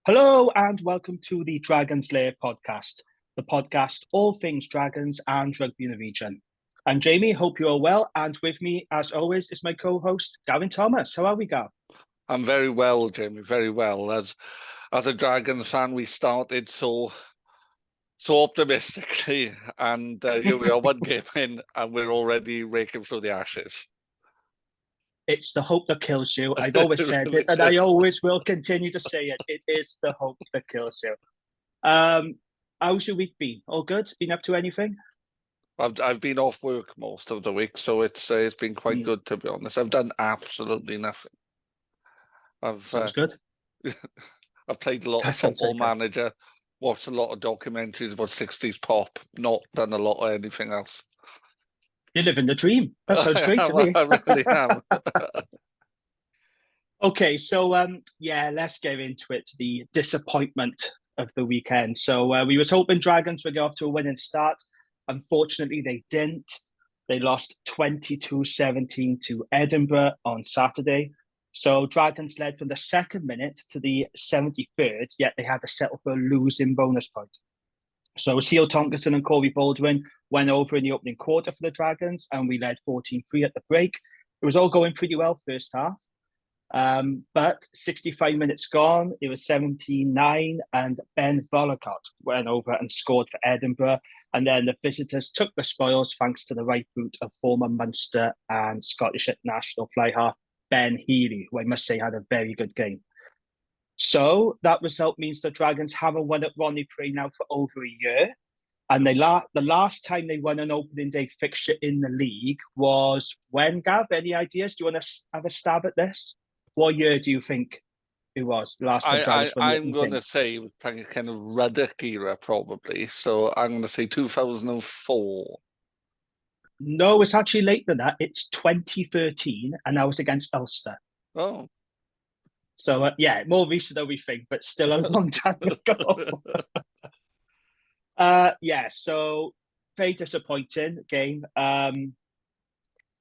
Hello and welcome to the Dragons Lair podcast, the podcast all things dragons and rugby in the region. I'm Jamie, hope you're all well, and with me, as always, is my co-host, Gavin Thomas. How are we, Gav? I'm very well, Jamie, very well. As a Dragons fan, we started so optimistically, and here we are, one game in, and we're already raking through the ashes. It's the hope that kills you. I've always said really it, and I always will continue to say it. It is the hope that kills you. How's your week been? All good? Been up to anything? I've been off work most of the week, so it's been quite good, to be honest. I've done absolutely nothing. Sounds good. I've played a lot of Football Manager, watched a lot of documentaries about 60s pop, not done a lot of anything else. You're living the dream. That sounds great to me. I really am. Okay, so let's get into it. The disappointment of the weekend. So we was hoping Dragons would get off to a winning start. Unfortunately, they didn't. They lost 22-17 to Edinburgh on Saturday. So Dragons led from the second minute to the 73rd, yet they had to settle for a losing bonus point. So Seal Tompkinson and Corey Baldwin went over in the opening quarter for the Dragons, and we led 14-3 at the break. It was all going pretty well first half. But 65 minutes gone, it was 17-9, and Ben Volocott went over and scored for Edinburgh. And then the visitors took the spoils thanks to the right boot of former Munster and Scottish international fly half Ben Healy, who I must say had a very good game. So that result means the Dragons haven't won at Ronnie Prey now for over a year. And the last time they won an opening day fixture in the league was when, Gav? Any ideas? Do you want to have a stab at this? What year do you think it was? The last time I'm going to say kind of Ruddock era, probably. So I'm going to say 2004. No, it's actually later than that. It's 2013, and that was against Ulster. Oh. So, more recent than we think, but still a long time ago. So very disappointing game.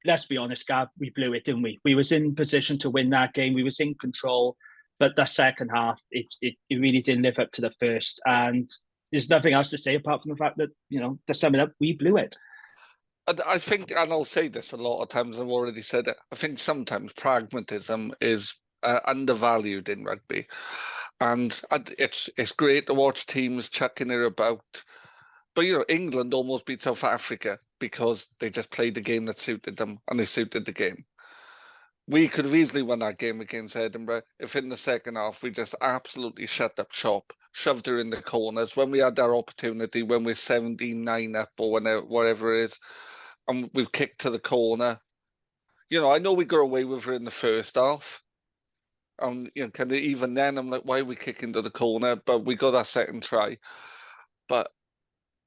Let's be honest, Gav, we blew it, didn't we? We was in position to win that game. We was in control, but the second half, it really didn't live up to the first. And there's nothing else to say apart from the fact that, to sum it up, we blew it. I think, and I'll say this a lot of times, I've already said it, I think sometimes pragmatism is undervalued in rugby. And it's great to watch teams chucking it about. But, England almost beat South Africa because they just played the game that suited them, and they suited the game. We could have easily won that game against Edinburgh if in the second half we just absolutely shut up shop, shoved her in the corners when we had our opportunity, when we're 17-9 up or whatever it is, and we've kicked to the corner. I know we got away with her in the first half. And, kind of even then, I'm like, why are we kicking to the corner? But we got our second try. But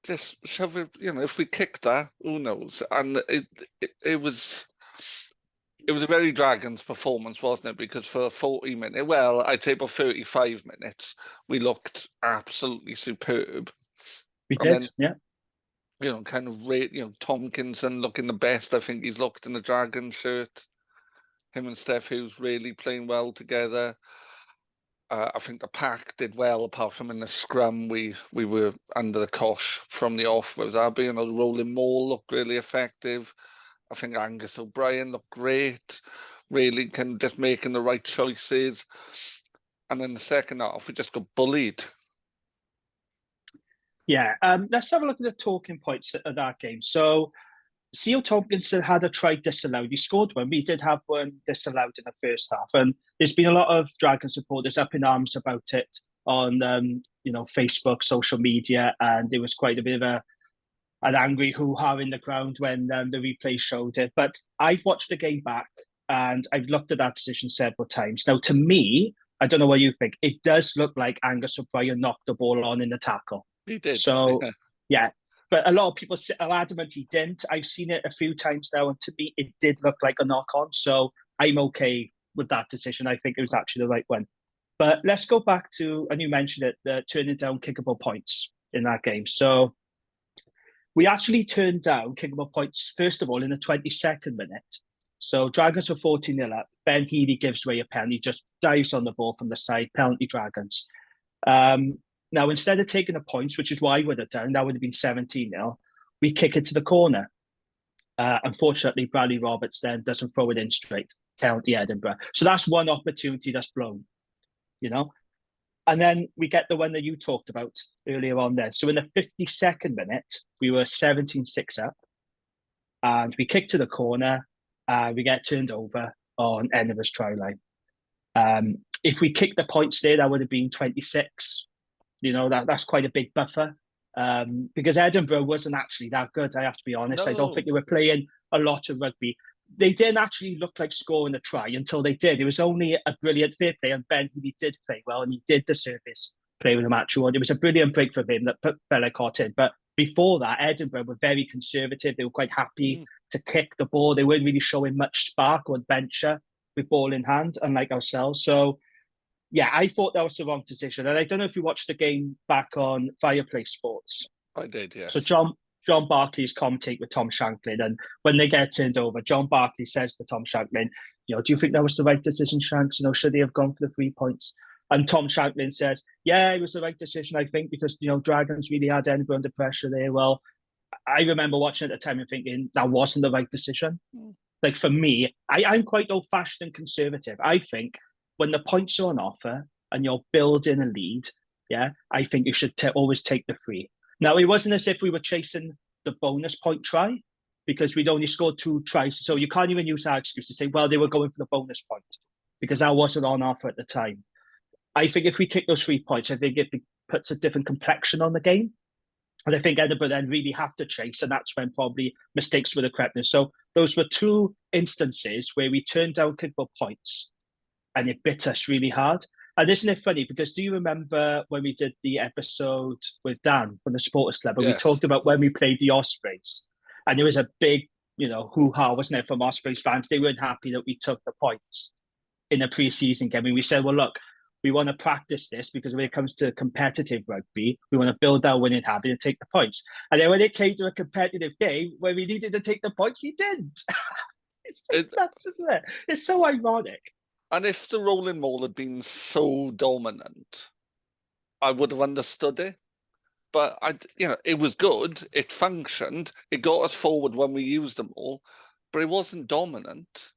just shove it, if we kicked that, who knows? And it was a very Dragons performance, wasn't it? Because for 40 minutes, well, I'd say about 35 minutes, we looked absolutely superb. We did, yeah. Kind of Tompkinson looking the best I think he's looked in the Dragons shirt. Him and Steph Hughes really playing well together. I think the pack did well, apart from in the scrum, we were under the cosh from the off with that. The rolling maul looked really effective. I think Angus O'Brien looked great, really just making the right choices. And then the second half, we just got bullied. Yeah, let's have a look at the talking points of that game. So, Seal Tompkinson had a try disallowed. He scored one. We did have one disallowed in the first half. And there's been a lot of Dragon supporters up in arms about it on, Facebook, social media. And there was quite a bit of an angry hoo-ha in the ground when the replay showed it. But I've watched the game back and I've looked at that decision several times. Now, to me, I don't know what you think, it does look like Angus O'Brien knocked the ball on in the tackle. He did. So, yeah. But a lot of people are adamant he didn't. I've seen it a few times now, and to me, it did look like a knock-on. So I'm okay with that decision. I think it was actually the right one. But let's go back to, and you mentioned it, the turning down kickable points in that game. So we actually turned down kickable points, first of all, in the 22nd minute. So Dragons were 14-0 up. Ben Healy gives away a penalty, just dives on the ball from the side, penalty Dragons. Now, instead of taking the points, which is what I would have done, that would have been 17-0, we kick it to the corner. Unfortunately, Bradley Roberts then doesn't throw it in straight, penalty Edinburgh. So that's one opportunity that's blown, you know? And then we get the one that you talked about earlier on there. So in the 52nd minute, we were 17-6 up, and we kick to the corner, we get turned over on Edinburgh's try line. If we kick the points there, that would have been 26. You know, that's quite a big buffer. Because Edinburgh wasn't actually that good, I have to be honest. No. I don't think they were playing a lot of rugby. They didn't actually look like scoring a try until they did. It was only a brilliant fair play, and Ben Healy did play well, and he did deserve his play with the match award. It was a brilliant break for him that put Bella caught in. But before that, Edinburgh were very conservative. They were quite happy to kick the ball. They weren't really showing much spark or adventure with ball in hand, unlike ourselves. So, yeah, I thought that was the wrong decision. And I don't know if you watched the game back on Fireplace Sports. I did, yes. So John Barclay's commentate with Tom Shanklin, and when they get turned over, John Barclay says to Tom Shanklin, do you think that was the right decision, Shanks? Should they have gone for the 3 points? And Tom Shanklin says, yeah, it was the right decision, I think, because, Dragons really had Edinburgh under pressure there. Well, I remember watching at the time and thinking that wasn't the right decision. Like, for me, I'm quite old-fashioned and conservative. I think when the points are on offer and you're building a lead, I think you should always take the 3. Now, it wasn't as if we were chasing the bonus point try, because we'd only scored 2 tries. So you can't even use that excuse to say, well, they were going for the bonus point, because that wasn't on offer at the time. I think if we kick those 3 points, I think it puts a different complexion on the game. And I think Edinburgh then really have to chase, and that's when probably mistakes would have crept in. So those were 2 instances where we turned down kickable points, and it bit us really hard. And isn't it funny? Because do you remember when we did the episode with Dan from the Supporters Club, and we talked about when we played the Ospreys, and it was a big, hoo-ha, wasn't it, from Ospreys fans? They weren't happy that we took the points in a pre-season game. And we said, well, look, we want to practice this, because when it comes to competitive rugby, we want to build our winning habit and take the points. And then when it came to a competitive game where we needed to take the points, we didn't. It's just nuts, isn't it? It's so ironic. And if the rolling maul had been so dominant, I would have understood it. But it was good. It functioned. It got us forward when we used them all, but it wasn't dominant.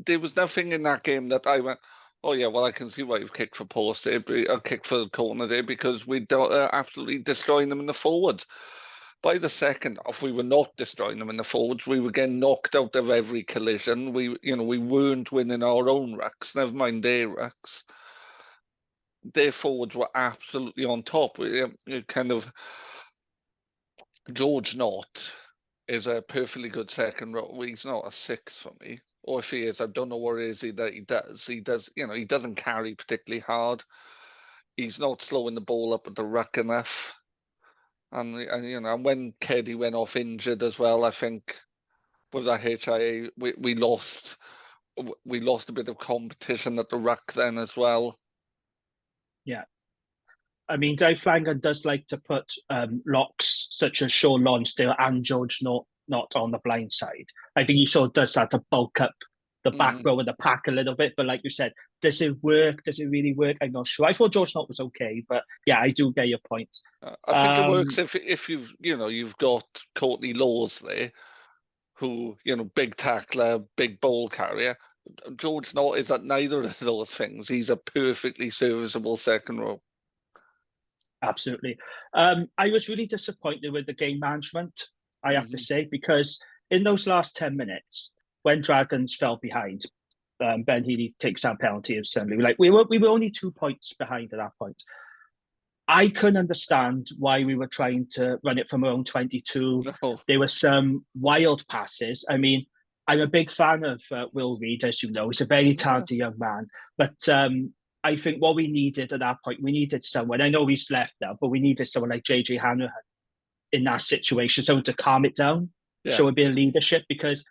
There was nothing in that game that I went, oh yeah, well, I can see why you've kicked for post there, kicked for the corner there, because we absolutely destroying them in the forwards. By the second half, we were not destroying them in the forwards. We were getting knocked out of every collision. We weren't winning our own rucks, never mind their rucks. Their forwards were absolutely on top. George Knott is a perfectly good second row. He's not a 6 for me. Or if he is, I don't know what it is that he does. He doesn't carry particularly hard. He's not slowing the ball up at the ruck enough. And when Keddy went off injured as well, I think with that HIA, we lost a bit of competition at the ruck then as well. Yeah. I mean, Dave Flanagan does like to put locks such as Sean Lonsdale and George not on the blind side. I think he sort of does that to bulk up the back row of the pack a little bit. But like you said, does it work? Does it really work? I'm not sure. I thought George Knott was okay, but yeah, I do get your point. I think it works if you've got Courtney Laws there, who big tackler, big ball carrier. George Knott is at neither of those things. He's a perfectly serviceable second row. Absolutely. I was really disappointed with the game management, I have to say, because in those last 10 minutes, when Dragons fell behind, Ben Healy takes that penalty assembly. We were only 2 points behind at that point. I couldn't understand why we were trying to run it from our own 22. No. There were some wild passes. I mean, I'm a big fan of Will Reid, as you know. He's a very talented young man. But I think what we needed at that point, we needed someone. I know he's left now, but we needed someone like JJ Hanrahan in that situation, someone to calm it down, show a bit of leadership, because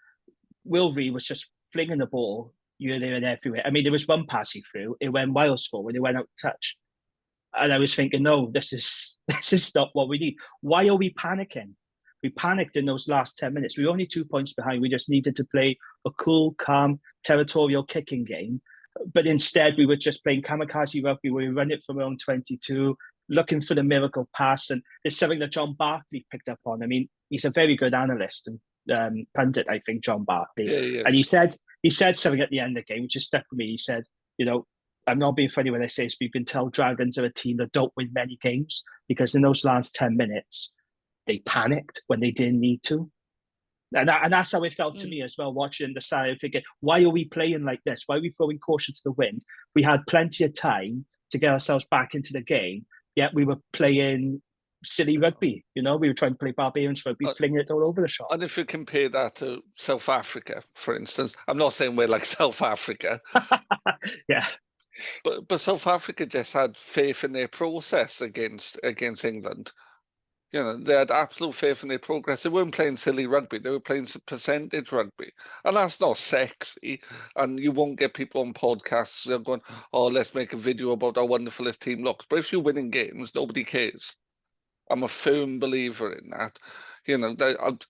Will Reid was just flinging the ball here, there, and everywhere. I mean, there was one pass he threw, it went miles forward, it went out of touch. And I was thinking, no, this is not what we need. Why are we panicking? We panicked in those last 10 minutes. We were only 2 points behind. We just needed to play a cool, calm, territorial kicking game. But instead, we were just playing kamikaze rugby. We run it from our own 22, looking for the miracle pass. And it's something that John Barkley picked up on. I mean, he's a very good analyst and pundit, I think, John Barkley. Yeah, he And is. he said something at the end of the game, which just stuck with me. He said, I'm not being funny when I say this, but you can tell Dragons are a team that don't win many games because in those last 10 minutes, they panicked when they didn't need to. And that's how it felt to me as well, watching the side. Thinking, why are we playing like this? Why are we throwing caution to the wind? We had plenty of time to get ourselves back into the game, yet we were playing silly rugby. We were trying to play barbarians rugby, flinging it all over the shop. And if you compare that to South Africa, for instance, I'm not saying we're like South Africa. Yeah. But South Africa just had faith in their process against England. They had absolute faith in their progress. They weren't playing silly rugby. They were playing percentage rugby. And that's not sexy. And you won't get people on podcasts going, oh, let's make a video about how wonderful this team looks. But if you're winning games, nobody cares. I'm a firm believer in that.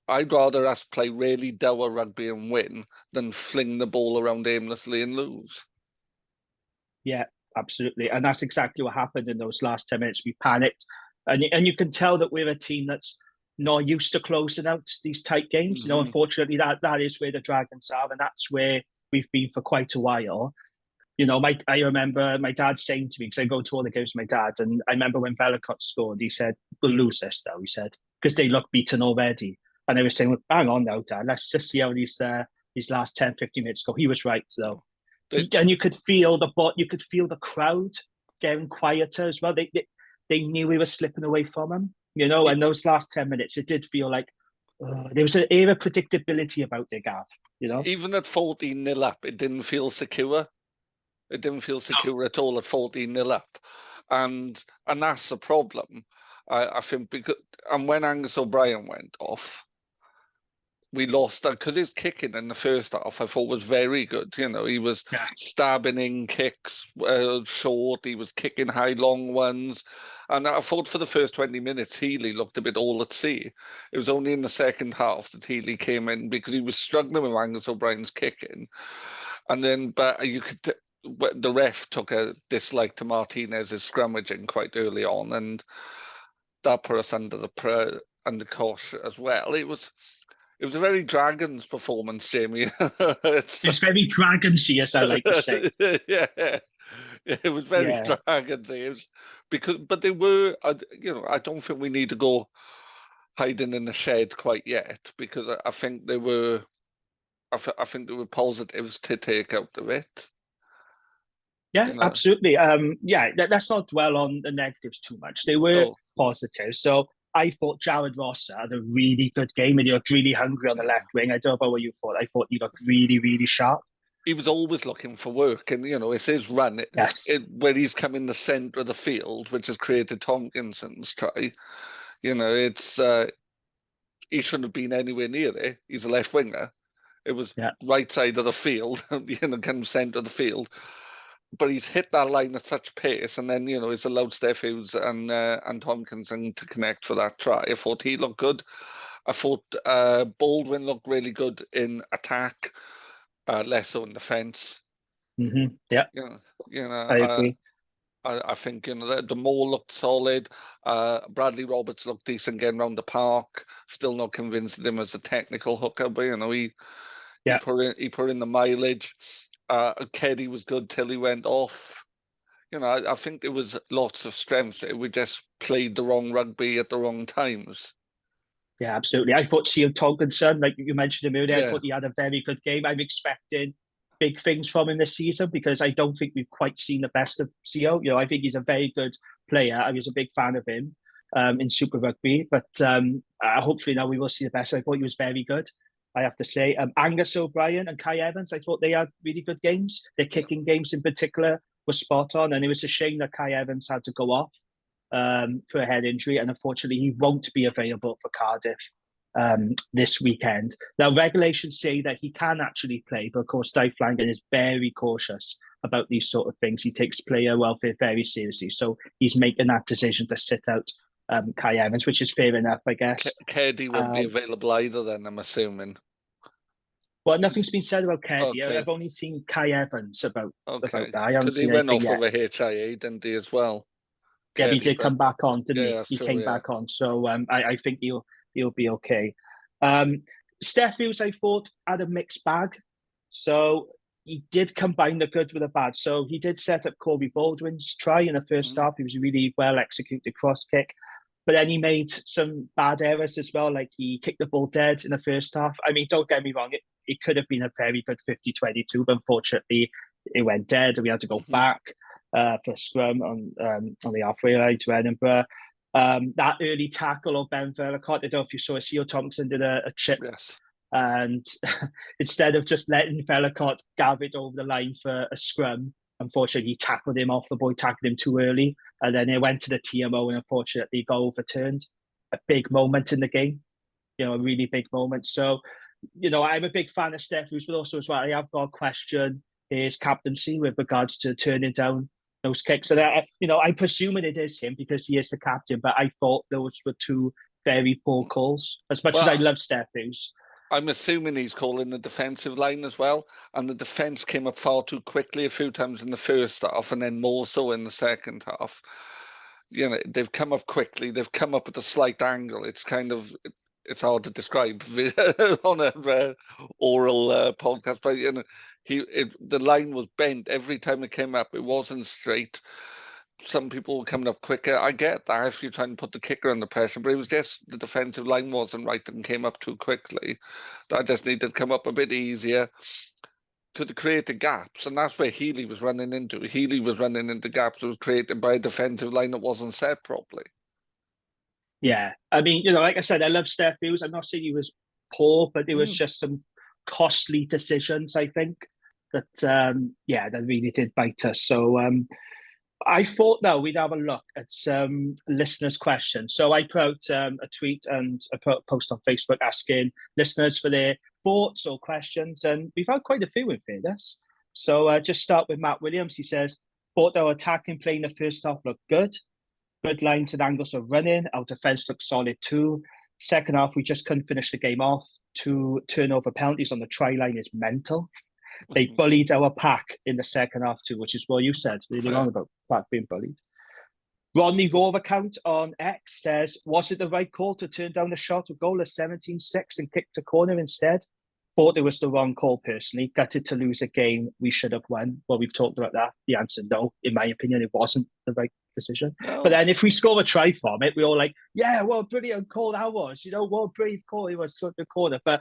I'd rather us play really dour rugby and win than fling the ball around aimlessly and lose. Yeah, absolutely. And that's exactly what happened in those last 10 minutes. We panicked. And you can tell that we're a team that's not used to closing out these tight games. Mm-hmm. Unfortunately, that is where the Dragons are, and that's where we've been for quite a while. I remember my dad saying to me, because I go to all the games with my dad, and I remember when Bellicott scored, he said, we'll lose this though, he said, because they look beaten already. And I was saying, well, hang on now, Dad, let's just see how these last 10, 15 minutes go. He was right, though. And you could feel the crowd getting quieter as well. They knew we were slipping away from them, and those last 10 minutes, it did feel like there was an air of predictability about it, Gav, Even at 14-0 up, it didn't feel secure. It didn't feel secure at all at 14-0 up. And that's the problem, I think, and when Angus O'Brien went off, we lost that because his kicking in the first half I thought was very good. He was stabbing in kicks short. He was kicking high long ones, and I thought for the first 20 minutes Healy looked a bit all at sea. It was only in the second half that Healy came in because he was struggling with Angus O'Brien's kicking, and then but you could. The ref took a dislike to Martinez's scrummaging quite early on, and that put us under cosh as well. It was a very Dragons performance, Jamie. It's very Dragonsy, as I like to say. Yeah, it was very Dragonsy. But they were, I don't think we need to go hiding in the shed quite yet, because I think there were positives to take out of it. Yeah, absolutely. Let's not dwell on the negatives too much. They were positives. So I thought Jared Rosser had a really good game, and he looked really hungry on the left wing. I don't know about what you thought. I thought he looked really, really sharp. He was always looking for work, and it's his run where he's come in the centre of the field, which has created Tomkinson's try. It's he shouldn't have been anywhere near there. He's a left winger. It was right side of the field, kind of centre of the field. But he's hit that line at such pace, and then he's allowed Steph Hughes and Tomkinson to connect for that try. I thought he looked good. I thought Baldwin looked really good in attack, less so in defence. Mm-hmm. Yeah, I agree. I think the Moore looked solid. Bradley Roberts looked decent getting round the park. Still not convinced him as a technical hooker, but he put in the mileage. Keddy was good till he went off. I think there was lots of strengths. We just played the wrong rugby at the wrong times. Yeah, absolutely. I thought Seal Tomkinson, like you mentioned him earlier, I thought he had a very good game. I'm expecting big things from him this season because I don't think we've quite seen the best of Seal. I think he's a very good player. I was a big fan of him in Super Rugby, but hopefully now we will see the best. I thought he was very good, I have to say. Angus O'Brien and Kai Evans, I thought they had really good games. Their kicking games in particular were spot on, and it was a shame that Kai Evans had to go off for a head injury, and unfortunately he won't be available for Cardiff this weekend. Now, regulations say that he can actually play, but of course Dave Flanagan is very cautious about these sort of things. He takes player welfare very seriously, so he's making that decision to sit out Kai Evans, which is fair enough, I guess. Keddy won't be available either then, I'm assuming. Well, nothing's been said about Keddy. Okay, I've only seen Kai Evans about okay. that. I haven't Because he seen went anything off yet. with a HIA, didn't he, as well? Yeah, but he Keddy, did but come back on, didn't yeah, he? that's He true, came yeah. back on, so I think he'll be okay. Steph Hughes, I thought, had a mixed bag. So he did combine the good with the bad. So he did set up Corey Baldwin's try in the first Mhm. half. He was a really well executed cross kick. But then he made some bad errors as well. Like he kicked the ball dead in the first half. I mean, don't get me wrong, it could have been a very good 50-22, but unfortunately it went dead and we had to go Mhm. back for scrum on the halfway line to Edinburgh. That early tackle of Ben Velicott, I don't know if you saw it, Seal Thompson did a chip, Yes. and instead of just letting Velicott gave it over the line for a scrum, unfortunately he tackled him off the boy, tackled him too early, and then it went to the TMO and unfortunately got overturned. A big moment in the game, a really big moment. So, I'm a big fan of Steph Hughes, but also as well, I have got a question his captaincy with regards to turning down those kicks. And I'm presuming it is him because he is the captain, but I thought those were two very poor calls. As much as I Well, love Steph Hughes. I'm assuming he's calling the defensive line as well, and the defense came up far too quickly a few times in the first half, and then more so in the second half. They've come up quickly. They've come up at a slight angle. It's hard to describe on a oral podcast, but the line was bent every time it came up. It wasn't straight. Some people were coming up quicker. I get that if you're trying to put the kicker under pressure, but it was just the defensive line wasn't right and came up too quickly. That just needed to come up a bit easier. Could have created gaps, and that's where Healy was running into. Healy was running into gaps that was created by a defensive line that wasn't set properly. Yeah. I mean, like I said, I love Steph Hughes. I'm not saying he was poor, but there was just some costly decisions, I think, that, that really did bite us. So, I thought now we'd have a look at some listeners' questions. So I put out a tweet and I put a post on Facebook asking listeners for their thoughts or questions, and we've had quite a few in fairness. So just start with Matt Williams. He says, thought our attacking play in the first half looked good. Good lines and angles of running. Our defence looked solid too. Second half, we just couldn't finish the game off. 2 turnover penalties on the try line is mental. They bullied our pack in the second half too, which is what you said really long about pack being bullied. Rodney Raw account on X says, was it the right call to turn down the shot of goal at 17-6 and kick to corner instead? Thought it was the wrong call personally. Gutted to lose a game we should have won. Well, we've talked about that. The answer, no. In my opinion, it wasn't the right decision. No. But then if we score a try from it, we're all like, yeah, what a brilliant call that was. What a brave call it was to the corner. But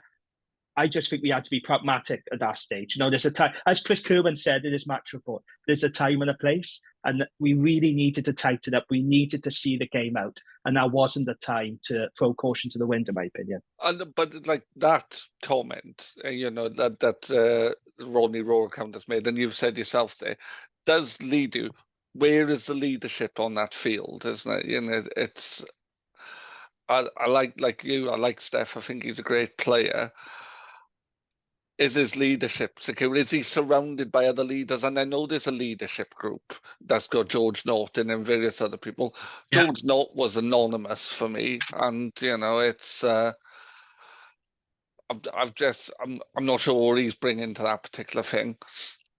I just think we had to be pragmatic at that stage. There's a time, as Chris Kerwin said in his match report, there's a time and a place, and we really needed to tighten up. We needed to see the game out, and that wasn't the time to throw caution to the wind, in my opinion. But like that comment, that Rodney Raw account has made, and you've said yourself there, does lead you. Where is the leadership on that field? Isn't it? It's. I like you. I like Steph. I think he's a great player. Is his leadership secure? Is he surrounded by other leaders? And I know there's a leadership group that's got George Norton and various other people. Yeah. George Norton was anonymous for me, and it's. I'm not sure what he's bringing to that particular thing.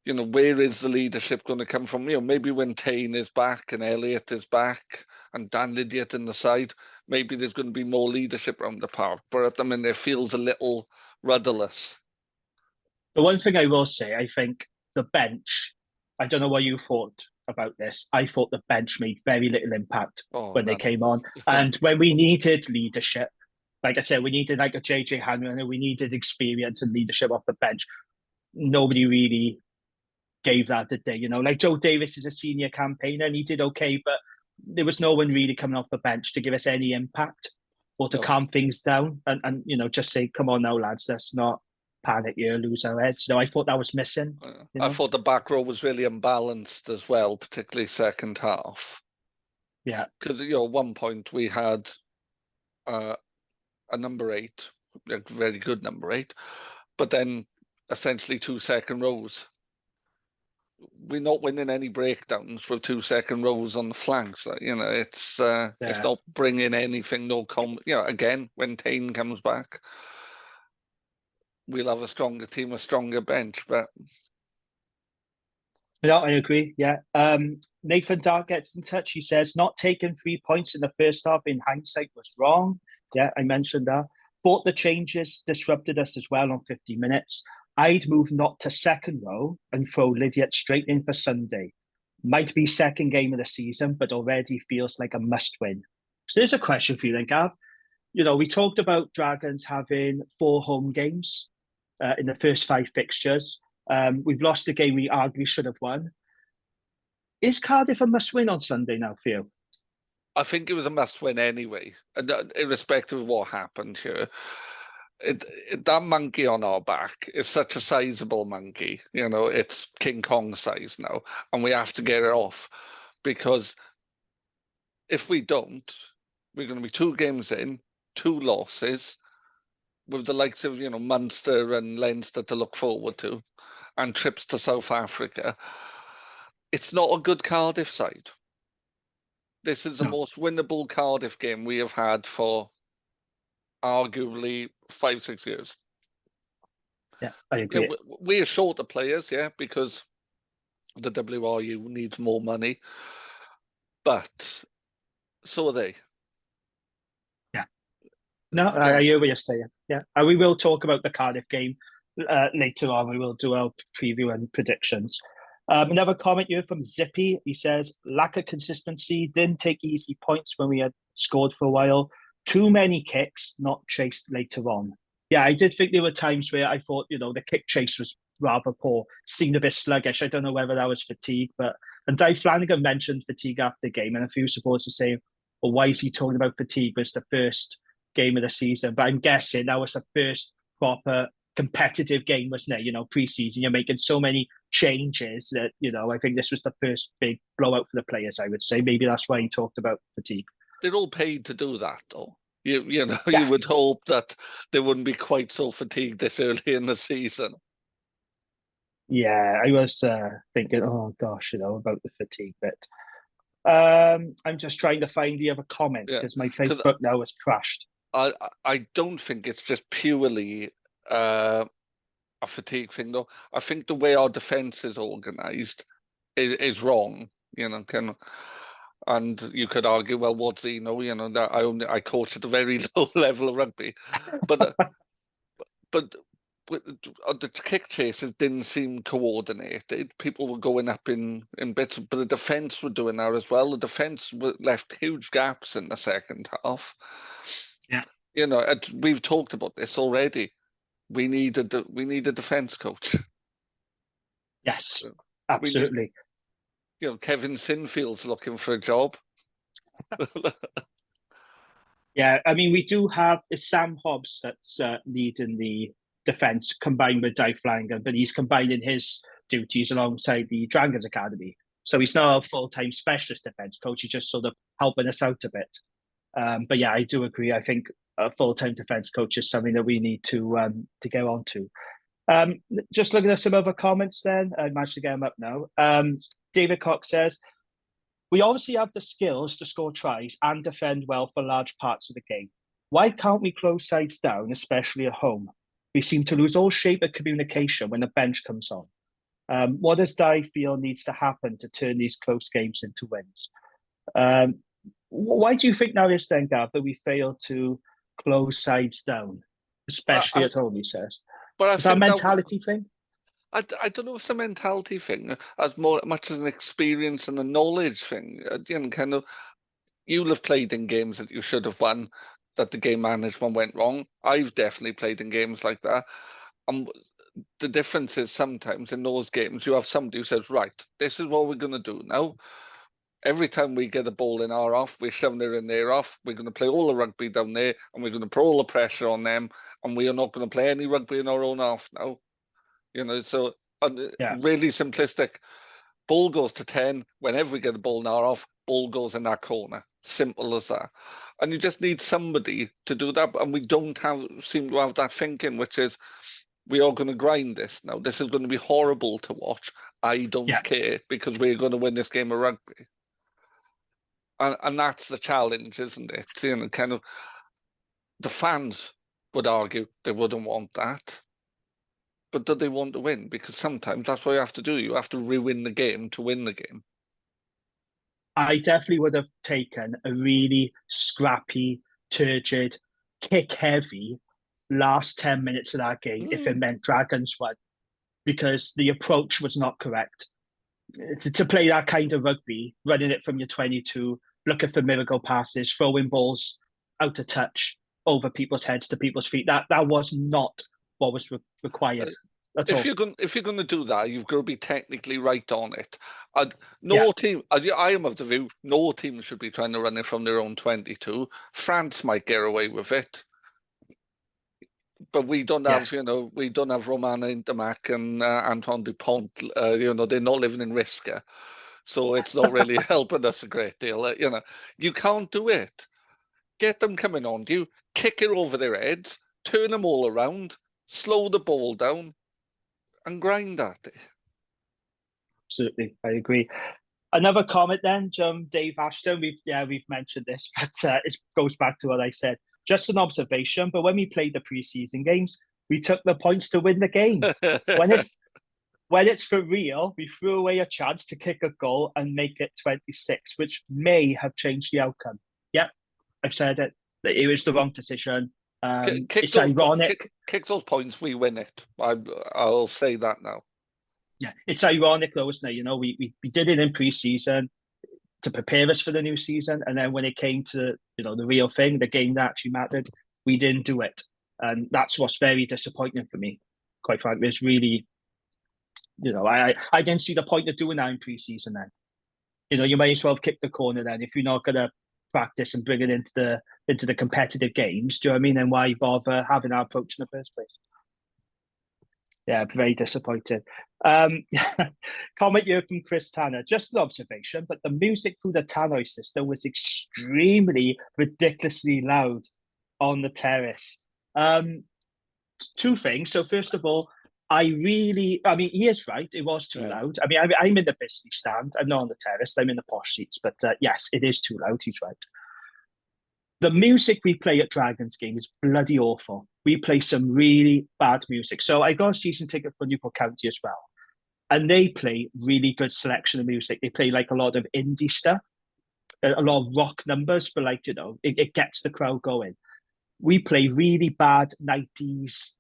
Where is the leadership going to come from? Maybe when Tane is back and Elliott is back and Dan Lydiate in the side, maybe there's going to be more leadership around the park. But at the minute, it feels a little rudderless. The one thing I will say, I think the bench, I don't know what you thought about this. I thought the bench made very little impact when they came on. And when we needed leadership, like I said, we needed like a JJ Hanlon and we needed experience and leadership off the bench. Nobody really gave that, did they? Like Joe Davis is a senior campaigner and he did okay, but there was no one really coming off the bench to give us any impact or to calm things down and just say, come on now, lads, let's not panic here, lose our heads. I thought that was missing. I thought the back row was really unbalanced as well, particularly second half. Yeah. Because, at one point we had a number 8, a very good number 8, but then essentially 2 second rows. We're not winning any breakdowns with 2 second rows on the flanks. It's not bringing anything. Again, when Tane comes back, we'll have a stronger team, a stronger bench. But No, I agree. Yeah. Nathan Dart gets in touch. He says, not taking 3 points in the first half in hindsight was wrong. Yeah, I mentioned that. Thought the changes disrupted us as well on 50 minutes. I'd move not to second row and throw Lydiate straight in for Sunday. Might be second game of the season, but already feels like a must win. So there's a question for you then, Gav. You know, we talked about Dragons having 4 home games in the first 5 fixtures. We've lost a game we arguably should have won. Is Cardiff a must win on Sunday now for you? I think it was a must win anyway, and irrespective of what happened here. That monkey on our back is such a sizable monkey. You know, it's King Kong size now, and we have to get it off, because if we don't, we're going to be 2 games in, 2 losses, with the likes of, you know, Munster and Leinster to look forward to, and trips to South Africa. It's not a good Cardiff side. This is the most winnable Cardiff game we have had for arguably 5-6 years. Yeah, I agree. Yeah, we are short of players, yeah, because the WRU needs more money, but so are they. Yeah. No, I hear what you're saying. Yeah, and we will talk about the Cardiff game later on. We will do our preview and predictions. Another comment here from Zippy. He says, lack of consistency, didn't take easy points when we had scored for a while. Too many kicks, not chased later on. Yeah, I did think there were times where I thought, you know, the kick chase was rather poor, seemed a bit sluggish. I don't know whether that was fatigue, and Dave Flanagan mentioned fatigue after the game, and a few supporters say, well, why is he talking about fatigue? It's the first game of the season. But I'm guessing that was the first proper competitive game, wasn't it? You know, pre-season, you're making so many changes that, you know, I think this was the first big blowout for the players, I would say. Maybe that's why he talked about fatigue. They're all paid to do that, though. You know, you would hope that they wouldn't be quite so fatigued this early in the season. Yeah, I was thinking, oh gosh, you know, about the fatigue bit. I'm just trying to find the other comments because my Facebook now has crashed. I don't think it's just purely a fatigue thing, though. I think the way our defence is organised is wrong. You know, and you could argue, well, what's he know? You know, that I coach at a very low level of rugby, but but the kick chases didn't seem coordinated. People were going up in bits, but the defence were doing that as well. The defence left huge gaps in the second half. Yeah, you know, we've talked about this already. We need a defence coach. Yes, absolutely. You know, Kevin Sinfield's looking for a job. Yeah, I mean, we do have it's Sam Hobbs that's leading the defence combined with Dave Flanagan, but he's combining his duties alongside the Dragons Academy. So he's not a full-time specialist defence coach. He's just sort of helping us out a bit. But yeah, I do agree. I think a full-time defence coach is something that we need to get on to. Just looking at some other comments then, I managed to get them up now. David Cox says, we obviously have the skills to score tries and defend well for large parts of the game. Why can't we close sides down, especially at home? We seem to lose all shape of communication when the bench comes on. What does Di feel needs to happen to turn these close games into wins? Why do you think now is then, Gav, that we fail to close sides down, especially at home, he says? But is that a mentality thing? I don't know if it's a mentality thing as much as an experience and a knowledge thing. You know, kind of, you'll have played in games that you should have won, that the game management went wrong. I've definitely played in games like that. The difference is sometimes in those games, you have somebody who says, right, this is what we're going to do now. Every time we get a ball in our off, we're shoving it in their off. We're going to play all the rugby down there, and we're going to put all the pressure on them, and we are not going to play any rugby in our own off now. You know, so really simplistic. Ball goes to 10. Whenever we get the ball in our off, ball goes in that corner. Simple as that. And you just need somebody to do that. And we don't seem to have that thinking, which is, we are going to grind this now. This is going to be horrible to watch. I don't care, because we're going to win this game of rugby. And that's the challenge, isn't it? You know, kind of, the fans would argue they wouldn't want that. but do they want to win? Because sometimes that's what you have to do. You have to ruin the game to win the game. I definitely would have taken a really scrappy, turgid, kick-heavy last 10 minutes of that game if it meant Dragons won, because the approach was not correct. To play that kind of rugby, running it from your 22, looking for miracle passes, throwing balls out of touch over people's heads to people's feet, that was not what was required at all. If you're going to do that, you've got to be technically right on it. Team, I am of the view, no team should be trying to run it from their own 22. France might get away with it, but we don't have, we don't have Romana Intermac and Antoine Dupont. They're not living in Risca, so it's not really helping us a great deal. You can't do it. Get them coming on you, kick it over their heads, turn them all around, slow the ball down, and grind at it. Absolutely, I agree. Another comment then, Dave Ashton. We've mentioned this, but it goes back to what I said. Just an observation, but when we played the preseason games, we took the points to win the game. when it's for real, we threw away a chance to kick a goal and make it 26, which may have changed the outcome. Yep, I've said it. It was the wrong decision. It's ironic. Kick those points, we win it. I'll say that now. Yeah, it's ironic though, isn't it? We did it in pre-season to prepare us for the new season, and then when it came to the real thing, the game that actually mattered, we didn't do it, and that's what's very disappointing for me. Quite frankly, it's really, I didn't see the point of doing that in pre-season. Then, you might as well kick the corner then if you're not gonna practice and bring it into the competitive games. Do you know what I mean? And why bother having that approach in the first place? Yeah, very disappointed. Comment here from Chris Tanner. Just an observation, but the music through the tannoy system was extremely ridiculously loud on the terrace. Two things. So first of all, he is right. It was too loud. I'm in the business stand. I'm not on the terrace. I'm in the posh seats. But yes, it is too loud. He's right. The music we play at Dragons game is bloody awful. We play some really bad music. So I got a season ticket for Newport County as well. And they play really good selection of music. They play like a lot of indie stuff, a lot of rock numbers, but it gets the crowd going. We play really bad 90s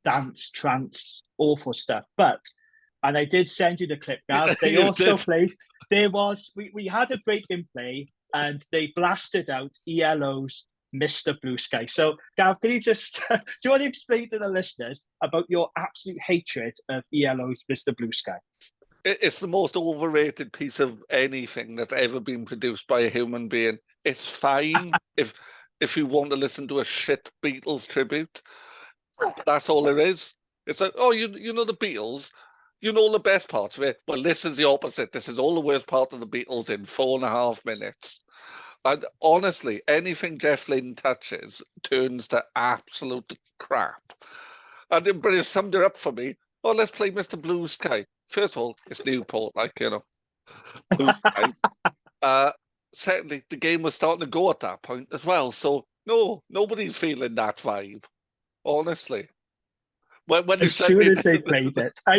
dance, trance, awful stuff. And I did send you the clip, Gav. They also played, we had a break in play, and they blasted out ELO's Mr. Blue Sky. So, Gav, can you just, do you want to explain to the listeners about your absolute hatred of ELO's Mr. Blue Sky? It's the most overrated piece of anything that's ever been produced by a human being. It's fine if you want to listen to a shit Beatles tribute. That's all there is. It's like, oh, you know the Beatles? You know the best parts of it? Well, this is the opposite. This is all the worst part of the Beatles in 4.5 minutes. And honestly, anything Jeff Lynne touches turns to absolute crap. But it summed it up for me. Oh, let's play Mr. Blue Sky. First of all, it's Newport, Blue Sky. Secondly, the game was starting to go at that point as well. So, no, nobody's feeling that vibe. Honestly. As soon as they played it, I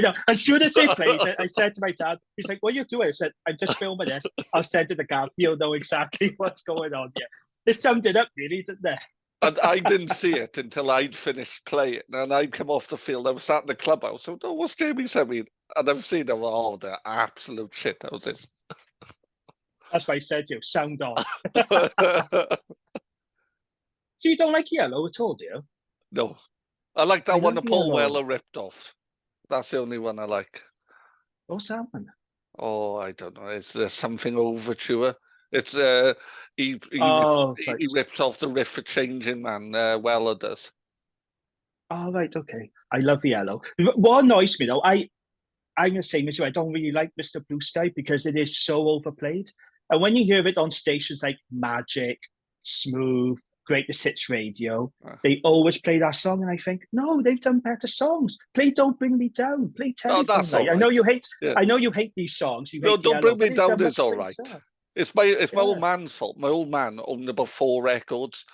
said to my dad, he's like, what are you doing? I said, I'm just filming this. I'll send it to Gav. He'll know exactly what's going on here. It summed it up, really, didn't it? And I didn't see it until I'd finished playing. And I'd come off the field. I was sat in the clubhouse. So, oh, what's Jamie sent me? And I've seen them. Oh, the absolute shit houses. That's why I said to you, sound off. So you don't like yellow at all, do you? No. I like that one that Paul Weller ripped off. That's the only one I like. What's that one? Oh, I don't know. It's something overture. It's he rips off the riff for Changing Man. Weller does. Oh, right, okay. I love yellow. What annoys me though, I'm the same as you. I don't really like Mr. Blue Sky because it is so overplayed. And when you hear it on stations like Magic, Smooth, Greatest Hits Radio, they always play that song, and I think, no, they've done better songs. Play "Don't Bring Me Down." Play "Telephone." Oh, that's all right. I know you hate. Yeah. I know you hate these songs. No, "Don't Bring Me Down" is all right. It's my old man's fault. My old man owned about 4 records.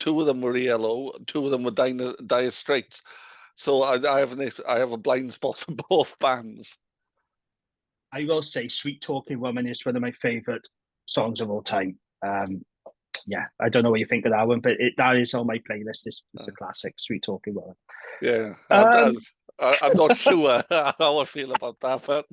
2 of them were ELO, 2 of them were Dire Straits. So I have a blind spot for both bands. I will say Sweet Talking Woman is one of my favourite songs of all time. Yeah, I don't know what you think of that one, but that is on my playlist. It's a classic, Sweet Talking Woman. Yeah, Um, I'm not sure how I feel about that, but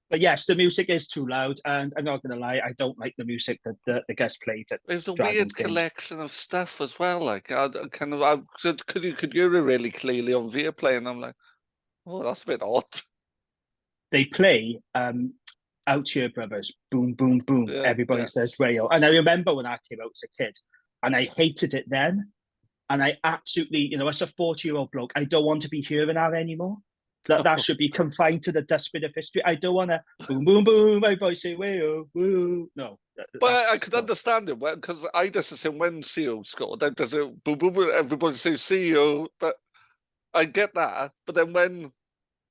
but yes, the music is too loud, and I'm not going to lie, I don't like the music that gets played at there's a Dragons weird games. collection of stuff as well. Like I could hear it really clearly on Via Play, and I'm like, oh, that's a bit odd. They play Out Here Brothers, boom, boom, boom. Yeah, Everybody yeah. says rail. And I remember when I came out as a kid, and I hated it then. And I absolutely, as a 40-year-old bloke, I don't want to be hearing that anymore. That should be confined to the dustbin of history. I don't want to boom, boom, boom. My voice say, woo, woo. No. But I could understand it because I just assume when CEO scored, then does it boom, boom, boom, everybody says CEO. But I get that. But then when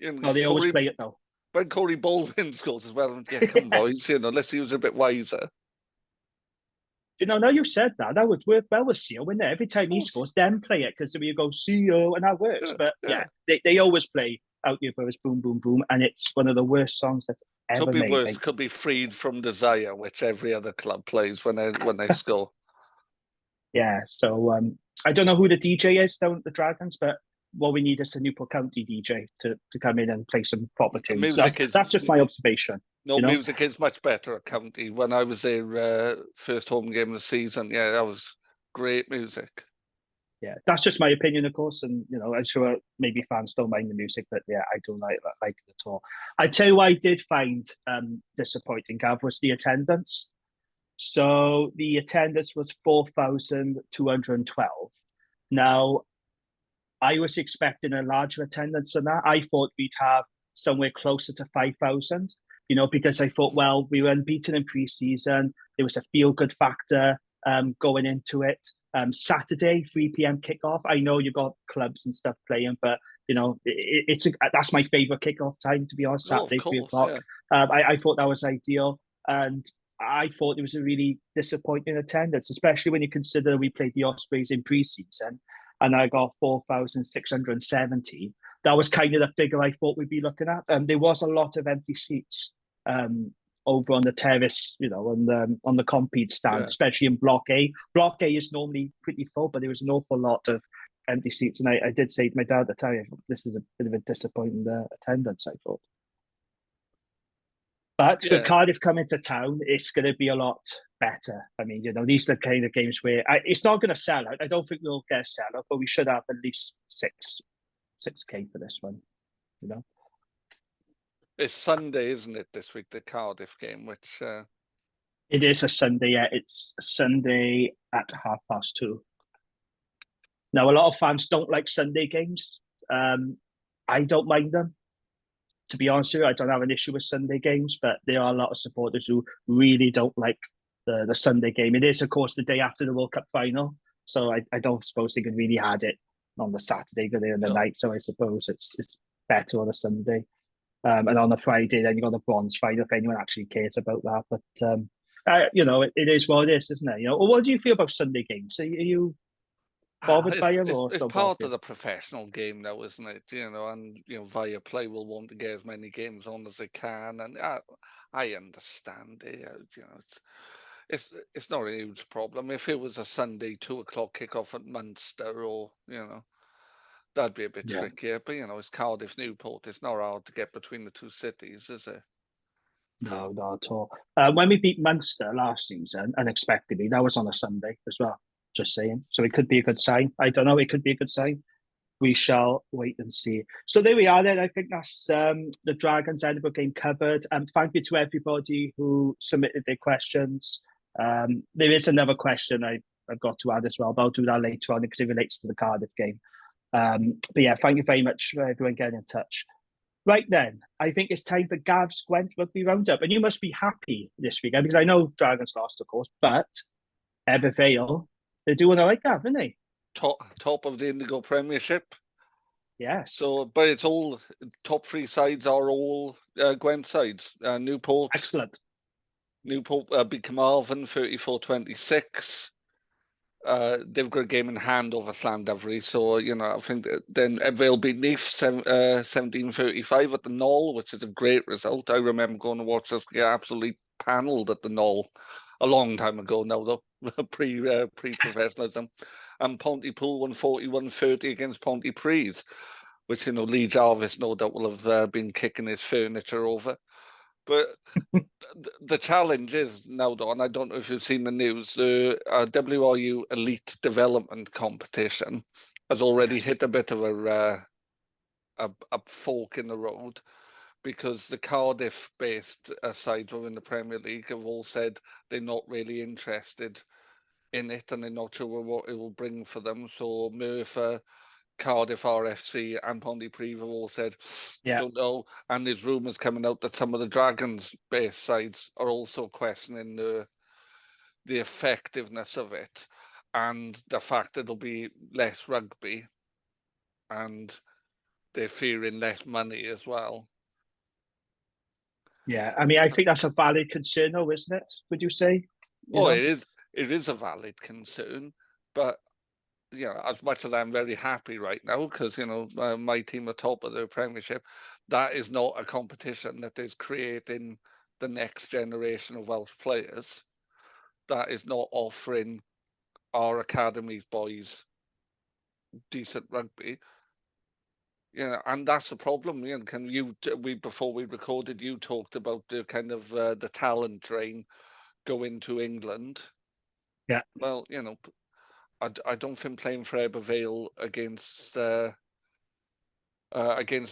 No, they always play it though. When Corey Baldwin scores as well, yeah, come on, boys, let's use a bit wiser. Now you said that would work well with CEO, wouldn't it? Every time he scores, then play it because we go CEO and that works. But yeah, they always play Out Your Brothers, boom, boom, boom, and it's one of the worst songs that's ever could be made. Worse. Could be Freed from Desire, which every other club plays when they score. Yeah, so I don't know who the DJ is down at the Dragons, but what we need is a Newport County DJ to come in and play some proper tunes. That's just my observation. No, music is much better at County. When I was there, first home game of the season, yeah, that was great music. Yeah, that's just my opinion, of course, and I'm sure maybe fans don't mind the music, but yeah, I don't like it at all. I tell you what I did find disappointing, Gav, was the attendance. So the attendance was 4,212. Now, I was expecting a larger attendance than that. I thought we'd have somewhere closer to 5,000, because I thought, well, we were unbeaten in pre-season. There was a feel-good factor going into it. Saturday, 3 p.m. kickoff. I know you've got clubs and stuff playing, but that's my favourite kickoff time, to be honest. Saturday, 3 o'clock. Yeah. I thought that was ideal, and I thought it was a really disappointing attendance, especially when you consider we played the Ospreys in pre-season, and I got 4,670. That was kind of the figure I thought we'd be looking at. There was a lot of empty seats over on the terrace, on the Compede stand, especially in Block A. Block A is normally pretty full, but there was an awful lot of empty seats. And I did say to my dad at the time, this is a bit of a disappointing attendance, I thought. But with Cardiff coming to town, it's going to be a lot better. I mean, these are the kind of games where it's not going to sell out. I don't think we'll get a sellout, but we should have at least 6K for this one. It's Sunday, isn't it, this week, the Cardiff game, which... It is a Sunday, yeah. It's a Sunday at 2:30. Now, a lot of fans don't like Sunday games. I don't mind them. To be honest with you, I don't have an issue with Sunday games, but there are a lot of supporters who really don't like the Sunday game. It is, of course, the day after the World Cup final, so I don't suppose they could really had it on the Saturday, but they're in the night, so I suppose it's better on a Sunday. And on a Friday, then you got the bronze final if anyone actually cares about that. But it is what it is, isn't it? What do you feel about Sunday games? Are you bothered by them? It's part of the professional game now, isn't it? And Via Play will want to get as many games on as they can, and I understand it. It's not a huge problem. If it was a Sunday 2:00 kickoff at Munster, or that'd be a bit trickier. But it's Cardiff, Newport. It's not hard to get between the two cities, is it? No, not at all. When we beat Munster last season, unexpectedly, that was on a Sunday as well. Just saying. So it could be a good sign. I don't know. It could be a good sign. We shall wait and see. So there we are then. I think that's the Dragons Edinburgh game covered. Thank you to everybody who submitted their questions. There is another question I've got to add as well, but I'll do that later on because it relates to the Cardiff game. But yeah, thank you very much for everyone getting in touch. Right then, I think it's time for Gav's Gwent Rugby Roundup. And you must be happy this weekend because I know Dragons lost, of course, but Ebbw Vale, they're doing all right, Gav, aren't they? Top of the Indigo Premiership. Yes. So, but it's all top three sides are all Gwent sides. Newport. Excellent. Newport beat Carmarthen 34-26. they've got a game in hand over Llandovery, so I think then they'll beat Neath 17-35 at the Knoll, which is a great result. I remember going to watch us get absolutely panelled at the Knoll a long time ago now, though, pre-professionalism. And Pontypool won 41-30 against Pontypridd, which Lee Jarvis no doubt will have been kicking his furniture over. But the challenge is now, though, and I don't know if you've seen the news, the WRU Elite Development Competition has already hit a bit of a fork in the road, because the Cardiff-based side within the Premier League have all said they're not really interested in it, and they're not sure what it will bring for them. So Merthyr, Cardiff RFC and Pontypridd have all said, don't know. And there's rumours coming out that some of the Dragons-based sides are also questioning the effectiveness of it, and the fact that there'll be less rugby, and they're fearing less money as well. Yeah, I mean, I think that's a valid concern, though, isn't it? Would you say? It is. It is a valid concern, but as much as I'm very happy right now, because my team are top of the Premiership, that is not a competition that is creating the next generation of Welsh players. That is not offering our academies boys decent rugby. And that's the problem. Before we recorded, you talked about the kind of the talent drain going to England. Yeah. Well, I don't think playing for Vale against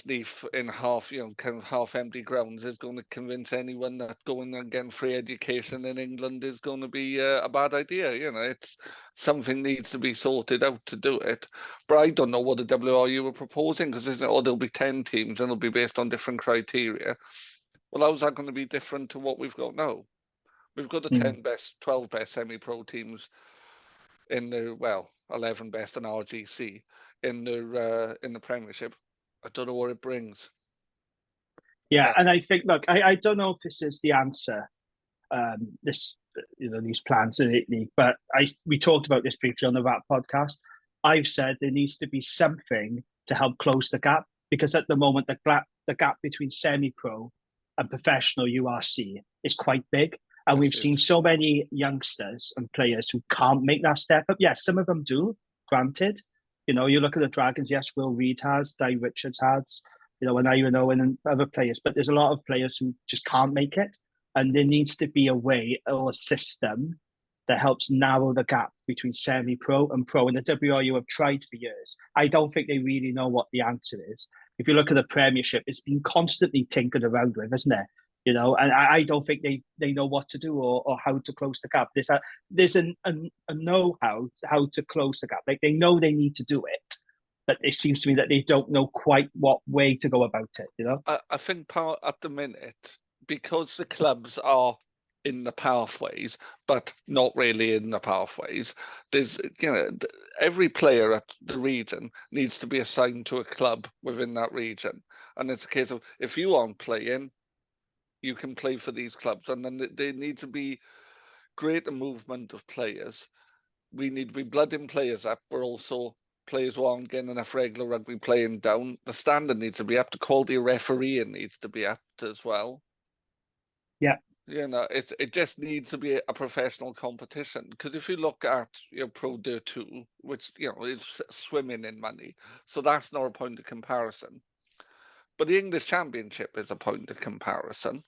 Neath in kind of half-empty grounds is going to convince anyone that going and getting free education in England is going to be a bad idea. It's something needs to be sorted out to do it. But I don't know what the WRU are proposing, because there'll be 10 teams and it'll be based on different criteria. Well, how's that going to be different to what we've got now? We've got the 12 best semi-pro teams in the 11 best in RGC in the Premiership. I don't know what it brings. Yeah, and I think, look, I don't know if this is the answer. These plans in Italy, but we talked about this briefly on the Rat podcast. I've said there needs to be something to help close the gap, because at the moment the gap between semi-pro and professional URC is quite big. And we've seen so many youngsters and players who can't make that step up. Yes, some of them do, granted. You look at the Dragons, yes, Will Reed has, Di Richards has, and Ivan Owen and other players, but there's a lot of players who just can't make it. And there needs to be a way or a system that helps narrow the gap between semi-pro and pro. And the WRU have tried for years. I don't think they really know what the answer is. If you look at the Premiership, it's been constantly tinkered around with, isn't it? And I don't think they know what to do or how to close the gap. There's a know-how to close the gap. Like, they know they need to do it, but it seems to me that they don't know quite what way to go about it. I think at the minute, because the clubs are in the pathways, but not really in the pathways, there's every player at the region needs to be assigned to a club within that region, and it's a case of, if you aren't playing, you can play for these clubs, and then they need to be greater movement of players. We need to be blooding players up. We're also players who aren't getting enough regular rugby playing down. The standard needs to be up. The quality of refereeing needs to be up as well. Yeah. It just needs to be a professional competition. Because if you look at Pro D2, which is swimming in money, so that's not a point of comparison. But the English Championship is a point of comparison.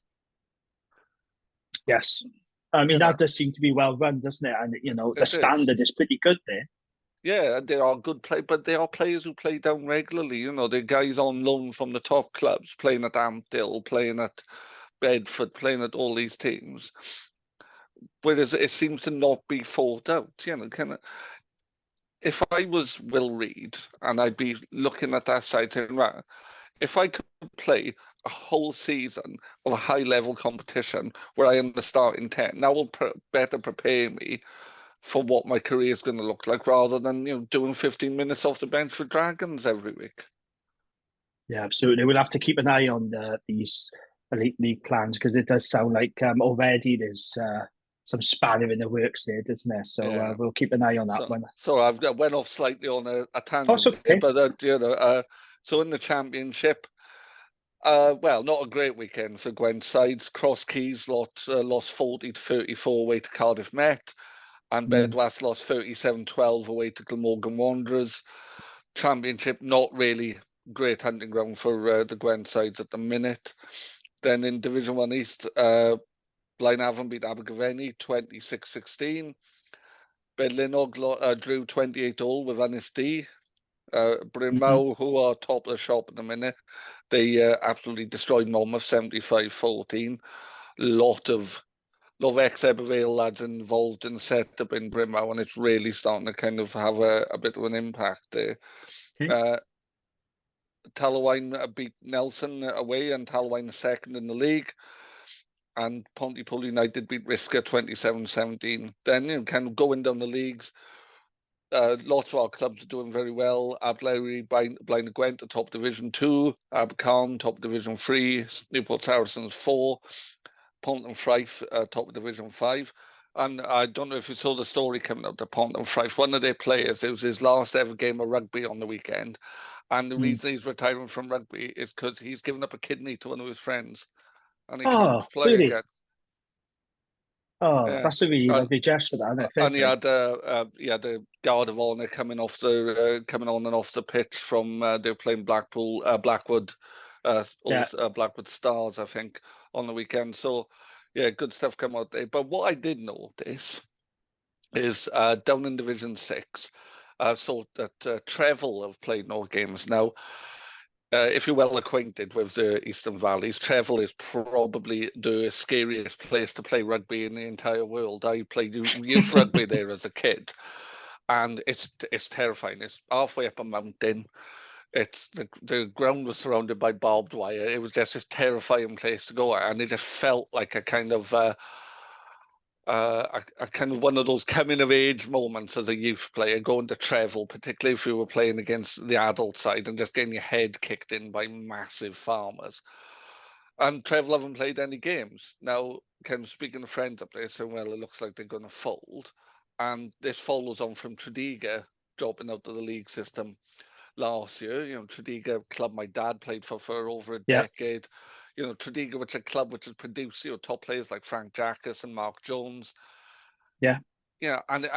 Yes. I mean, that does seem to be well run, doesn't it? And, the standard is pretty good there. Yeah, they are good players, but they are players who play down regularly. They're guys on loan from the top clubs, playing at Ampthill, playing at Bedford, playing at all these teams. Whereas it seems to not be thought out. If I was Will Reed and I'd be looking at that side saying, right, if I could play a whole season of a high-level competition where I am the starting 10, that will better prepare me for what my career is going to look like, rather than doing 15 minutes off the bench for Dragons every week. Yeah, absolutely. We'll have to keep an eye on these Elite League plans, because it does sound like already there's some spanner in the works there, doesn't there? So Yeah. we'll keep an eye on that So, one. so went off slightly on a Oh, it's tangent there, okay. but so in the Championship, well, not a great weekend for Gwent sides. Cross Keys lost 40-34 away to Cardiff Met, and Bedwas lost 37-12 away to Glamorgan Wanderers. Championship, not really great hunting ground for the Gwent sides at the minute. Then in Division 1 East, Blaenavon beat Abergavenny 26-16. Bedlinog drew 28-all with Anis D. Bryn Mawr, who are top of the shop at the minute, they absolutely destroyed Monmouth 75-14. Lot of ex-Ebbw Vale lads involved in the setup in Bryn Mawr, and it's really starting to kind of have a bit of an impact there. Okay. Talwine beat Nelson away, and Talwine is second in the league. And Pontypool United beat Risca 27-17. Then, kind of going down the leagues, lots of our clubs are doing very well. Ablerry, Blaenau Gwent, top Division 2. Abercarn, top Division 3. Newport Saracens, 4. Pont Fife, top of Division 5. And I don't know if you saw the story coming out of Pont Fife. One of their players, it was his last ever game of rugby on the weekend. And the reason he's retiring from rugby is because he's given up a kidney to one of his friends. And he can't play Really? again. Oh, Yeah. that's a really lovely gesture, that, isn't it? Fair And play. he had a guard of honour coming on and off the pitch from they were playing Blackwood, Blackwood Stars, I think, on the weekend. So yeah, good stuff come out there. But what I did notice is down in Division 6, so that Trevel have played no games now. If you're well acquainted with the Eastern Valleys, Trevel is probably the scariest place to play rugby in the entire world. I played youth rugby there as a kid, and it's terrifying. It's halfway up a mountain. It's the ground was surrounded by barbed wire. It was just this terrifying place to go, and it just felt like a kind of a kind of one of those coming of age moments as a youth player, going to Trevel, particularly if you were playing against the adult side and just getting your head kicked in by massive farmers. And Trevel haven't played any games. Now, kind of speaking to friends up there saying, well, it looks like they're going to fold. And this follows on from Tredegar dropping out of the league system last year. You know, Tredegar, club my dad played for over a decade. You know, Tredegar, which is a club which has produced, you know, top players like Frank Jackas and Mark Jones. Yeah. Yeah, and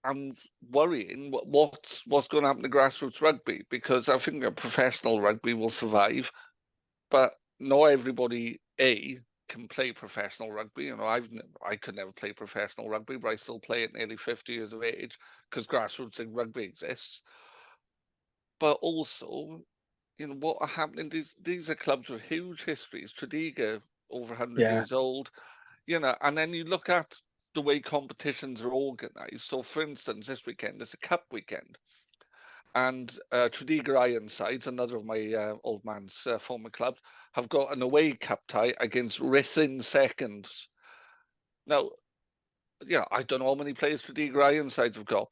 I'm worrying what's going to happen to grassroots rugby, because I think that professional rugby will survive, but not everybody can play professional rugby. You know, I could never play professional rugby, but I still play at nearly 50 years of age because grassroots rugby exists. But also, you know, what are happening? These are clubs with huge histories. Tredegar, over 100 years old, you know, and then you look at the way competitions are organised. So, for instance, this weekend is a cup weekend, and Tredegar Ironsides, another of my old man's former clubs, have got an away cup tie against Ruthin Seconds. Now, yeah, I don't know how many players Tredegar Ironsides have got,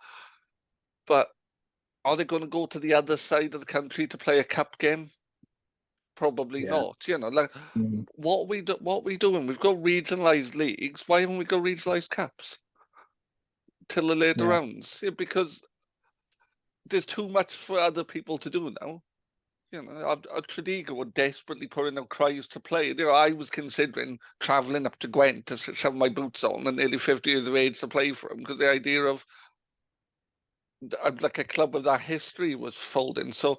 but are they going to go to the other side of the country to play a cup game? Probably not. You know, like what we doing? We've got regionalised leagues. Why haven't we got regionalised cups till the later rounds? Yeah, because there's too much for other people to do now. You know, Tredegar were desperately putting out cries to play. You know, I was considering travelling up to Gwent to shove my boots on at nearly 50 years of age to play for them, because the idea of like a club of that history was folding. So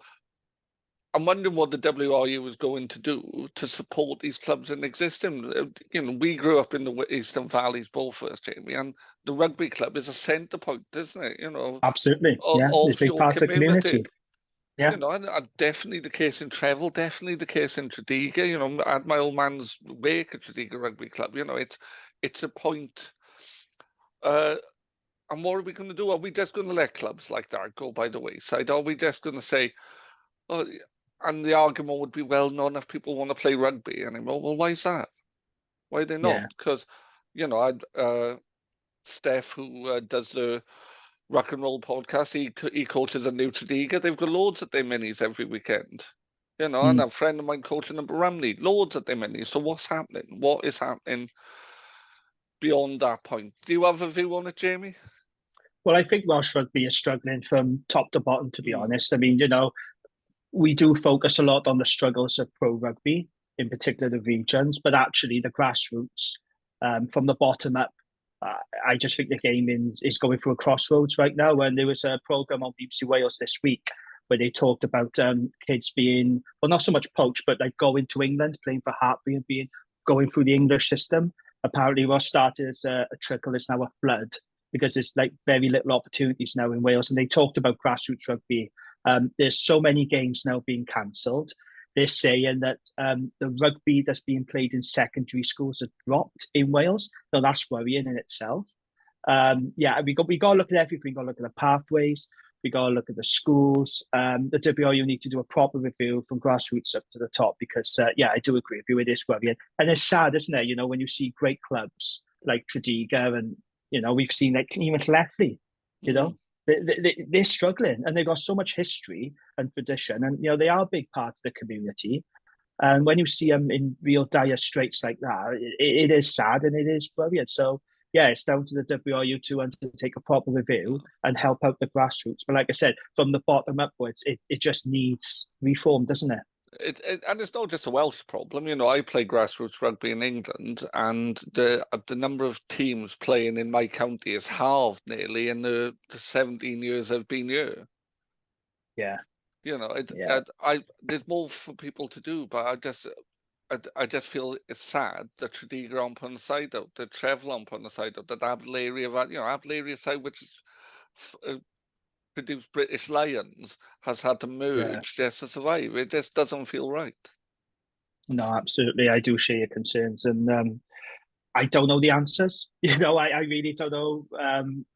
I'm wondering what the WRU was going to do to support these clubs in existence. You know, we grew up in the Eastern Valleys, both of us, Jamie, and the rugby club is a centre point, isn't it? You know, Absolutely. Yeah. It's a big your part of the community. Yeah. You know, and definitely the case in Trevel, definitely the case in Tredegar. You know, at my old man's wake at Tredegar Rugby Club, you know, it's a point. And what are we going to do? Are we just going to let clubs like that go by the wayside? Are we just going to say, oh, and the argument would be, well, not enough people want to play rugby anymore. Well, why is that? Why are they not? Because, you know, Steph, who does the rock and roll podcast, he coaches a new Tredegar. They've got loads at their minis every weekend. You know, and a friend of mine coaching a Bramley, loads at their minis. So what's happening? What is happening beyond that point. Do you have a view on it, Jamie? Well, I think Welsh rugby is struggling from top to bottom, to be Mm. honest. I mean, we do focus a lot on the struggles of pro rugby, in particular the regions, but actually the grassroots, from the bottom up, I just think the game is going through a crossroads right now. And there was a program on BBC Wales this week where they talked about kids being, well, not so much poached, but like going to England, playing for Hartby and going through the English system. Apparently, what started as a trickle is now a flood because there's like very little opportunities now in Wales. And they talked about grassroots rugby. There's so many games now being cancelled. They're saying that the rugby that's being played in secondary schools has dropped in Wales. So that's worrying in itself. We got to look at everything. We got to look at the pathways. We got to look at the schools. The WRU need to do a proper review from grassroots up to the top because, I do agree with you. It is worrying. And it's sad, isn't it? When you see great clubs like Tredegar and, we've seen like even Leffley, they're struggling and they've got so much history and tradition. And, they are a big part of the community. And when you see them in real dire straits like that, it is sad and it is worrying. So, it's down to the WRU to undertake a proper review and help out the grassroots. But like I said, from the bottom upwards, it just needs reform, doesn't it? And it's not just a Welsh problem. I play grassroots rugby in England, and the number of teams playing in my county is halved nearly in the 17 years I've been here. Yeah. There's more for people to do, but I just feel it's sad that Tredegar aren't putting the side out, that Trevor aren't putting the side out, that Ablaria side, which is produced British Lions, has had to merge just to survive. It just doesn't feel right. No, absolutely. I do share your concerns. And I don't know the answers. I really don't know.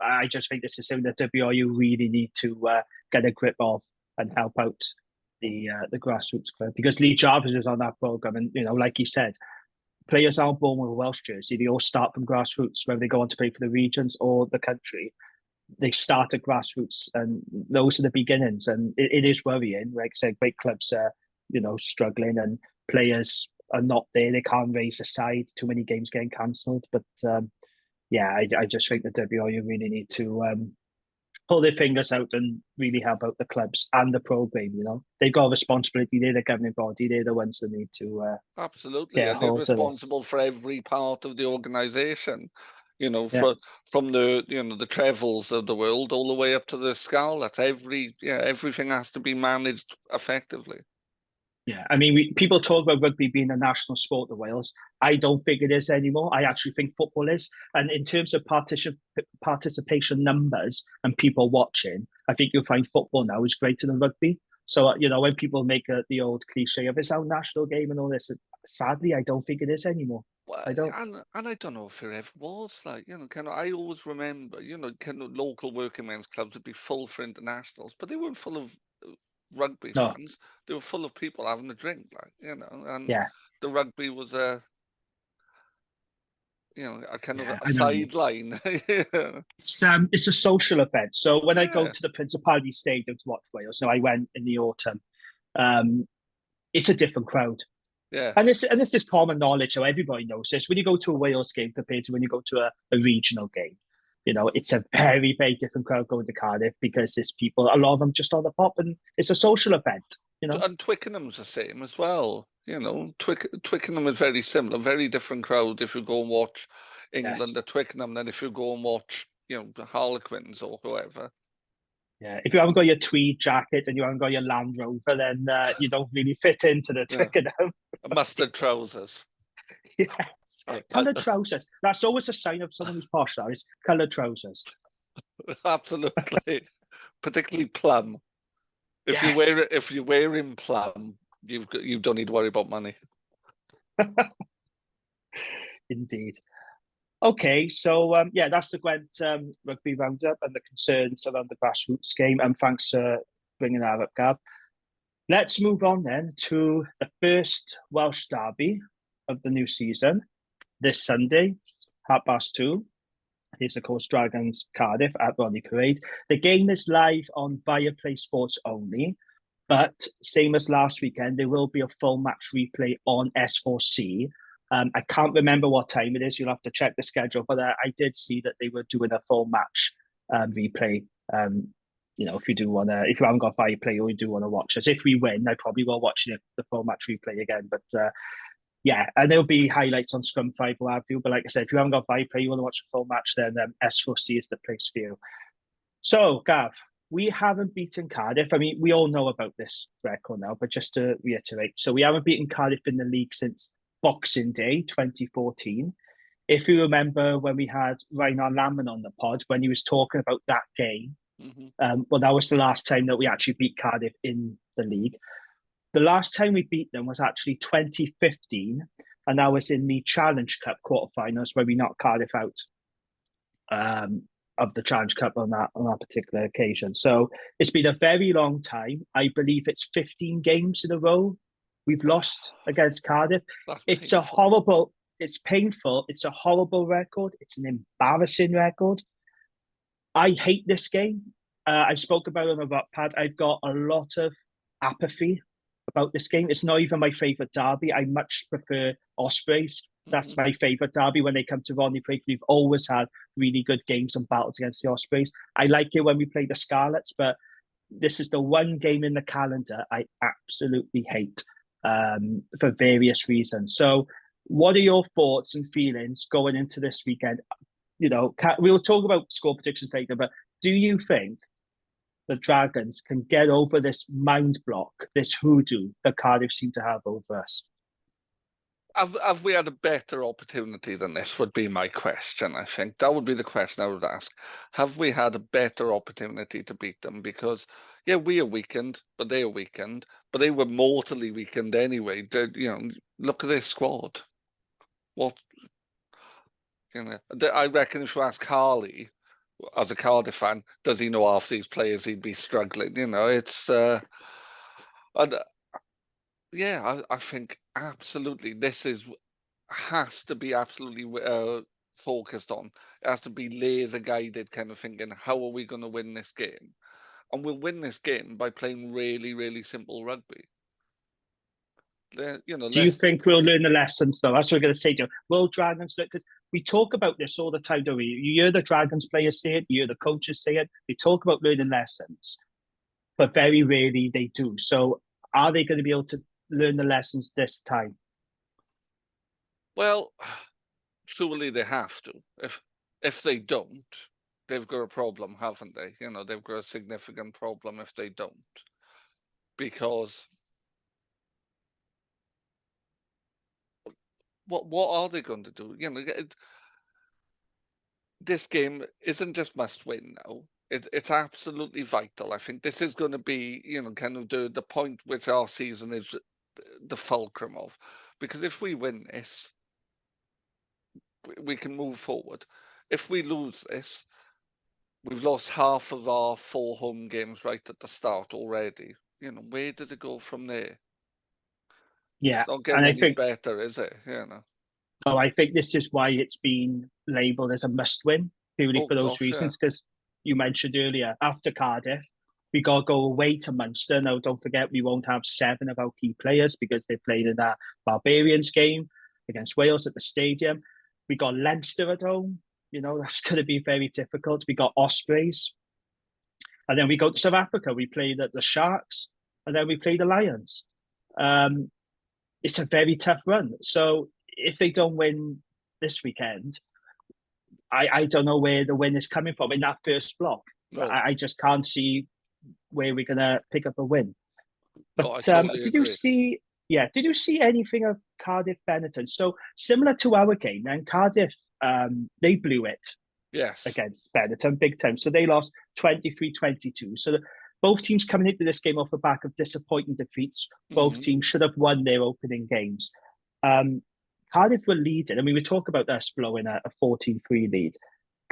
I just think this is something that WRU really need to get a grip of and help out the grassroots club, because Lee Jarvis is on that program, and like you said, players aren't born with a Welsh jersey. They all start from grassroots, whether they go on to play for the regions or the country. They start at grassroots, and those are the beginnings. And it is worrying. Like I said, great clubs are struggling, and players are not there. They can't raise a side. Too many games getting cancelled. But I just think the WRU really need to pull their fingers out and really help out the clubs and the program. They've got a responsibility. They're the governing body. They're the ones that need to absolutely, and they're responsible for every part of the organisation. From the the Trevels of the world all the way up to the Scarlets. Everything has to be managed effectively. Yeah, I mean, people talk about rugby being a national sport in Wales. I don't think it is anymore. I actually think football is. And in terms of participation numbers and people watching, I think you'll find football now is greater than rugby. So, when people make the old cliche of it's our national game and all this, sadly, I don't think it is anymore. Well, I don't. And I don't know if it ever was. I always remember, local working men's clubs would be full for internationals, but they weren't full of rugby fans. They were full of people having a drink, and the rugby was a kind of a sideline. It's a social event. So when I go to the Principality Stadium to watch Wales, I went in the autumn. It's a different crowd. Yeah. And this is common knowledge, so everybody knows this. When you go to a Wales game compared to when you go to a regional game, it's a very, very different crowd going to Cardiff, because there's people, a lot of them just on the pop, and it's a social event. And Twickenham's the same as well. Twickenham is very similar, very different crowd if you go and watch England at Twickenham than if you go and watch, the Harlequins or whoever. Yeah, if you haven't got your tweed jacket and you haven't got your Land Rover, then you don't really fit into the Twickenham. Mustard trousers. Yes, coloured trousers. That's always a sign of someone who's posh. That is coloured trousers. Absolutely, particularly plum. If you're wearing plum, you don't need to worry about money. Indeed. Okay, so that's the Gwent rugby roundup and the concerns around the grassroots game. And thanks for bringing that up, Gav. Let's move on then to the first Welsh derby of the new season this Sunday, 2:30. It's, of course, Dragons Cardiff at Ronnie Parade. The game is live on Viaplay Sports only, but same as last weekend, there will be a full match replay on S4C. I can't remember what time it is. You'll have to check the schedule, but I did see that they were doing a full match replay. If you do want to, if you haven't got Viaplay or you do want to watch us, if we win, I probably will watch the full match replay again. But yeah, and there'll be highlights on Scrum 5 or have you. But like I said, if you haven't got Viaplay, you want to watch the full match, then S4C is the place for you. So, Gav, we haven't beaten Cardiff. I mean, we all know about this record now, but just to reiterate, so we haven't beaten Cardiff in the league since Boxing Day 2014. If you remember when we had Ryan Lamman on the pod, when he was talking about that game, well, that was the last time that we actually beat Cardiff in the league. The last time we beat them was actually 2015, and that was in the Challenge Cup quarterfinals where we knocked Cardiff out of the Challenge Cup on that particular occasion. So it's been a very long time. I believe it's 15 games in a row we've lost against Cardiff. It's a horrible. It's painful. It's a horrible record. It's an embarrassing record. I hate this game. I spoke about it on the pad. I've got a lot of apathy about this game. It's not even my favourite derby. I much prefer Ospreys. That's my favourite derby when they come to Rodney Park. We've always had really good games and battles against the Ospreys. I like it when we play the Scarlets, but this is the one game in the calendar I absolutely hate for various reasons. So what are your thoughts and feelings going into this weekend? We'll talk about score predictions later, but do you think the Dragons can get over this mind block, this hoodoo that Cardiff seem to have over us? Have we had a better opportunity than this would be my question, I think. That would be the question I would ask. Have we had a better opportunity to beat them? Because, yeah, we are weakened, but they are weakened. But they were mortally weakened anyway. Look at their squad. I reckon if you ask Harley, as a Cardiff fan, does he know half these players, he'd be struggling. It's... yeah, I think absolutely this has to be absolutely focused on. It has to be laser guided, kind of thinking, how are we going to win this game? And we'll win this game by playing really, really simple rugby. Do you think we'll learn the lessons, though? That's what we're going to say, Joe. Will Dragons look? Because we talk about this all the time, don't we? You hear the Dragons players say it, you hear the coaches say it. They talk about learning lessons, but very rarely they do. So are they going to be able to learn the lessons this time? Well, surely they have to. If they don't, they've got a problem, haven't they? They've got a significant problem if they don't. Because what are they going to do? This game isn't just must win now. It's absolutely vital. I think this is going to be, kind of the point which our season is the fulcrum of. Because if we win this, we can move forward. If we lose this, we've lost half of our 4 home games right at the start already. Where does it go from there? Yeah, it's not getting any better, is it? No, I think this is why it's been labelled as a must-win, purely for those reasons. Because you mentioned earlier, after Cardiff, we got to go away to Munster. Now, don't forget, we won't have 7 of our key players because they played in that Barbarians game against Wales at the stadium. We got Leinster at home. That's going to be very difficult. We got Ospreys. And then we go to South Africa. We play the Sharks. And then we play the Lions. It's a very tough run. So if they don't win this weekend, I don't know where the win is coming from in that first block. No. I just can't see where we're going to pick up a win. But did you see anything of Cardiff Benetton? So similar to our game, then Cardiff, they blew it against Benetton big time. So they lost 23-22. So both teams coming into this game off the back of disappointing defeats. Both teams should have won their opening games. Cardiff were leading. I mean, we talk about us blowing a 14-3 lead.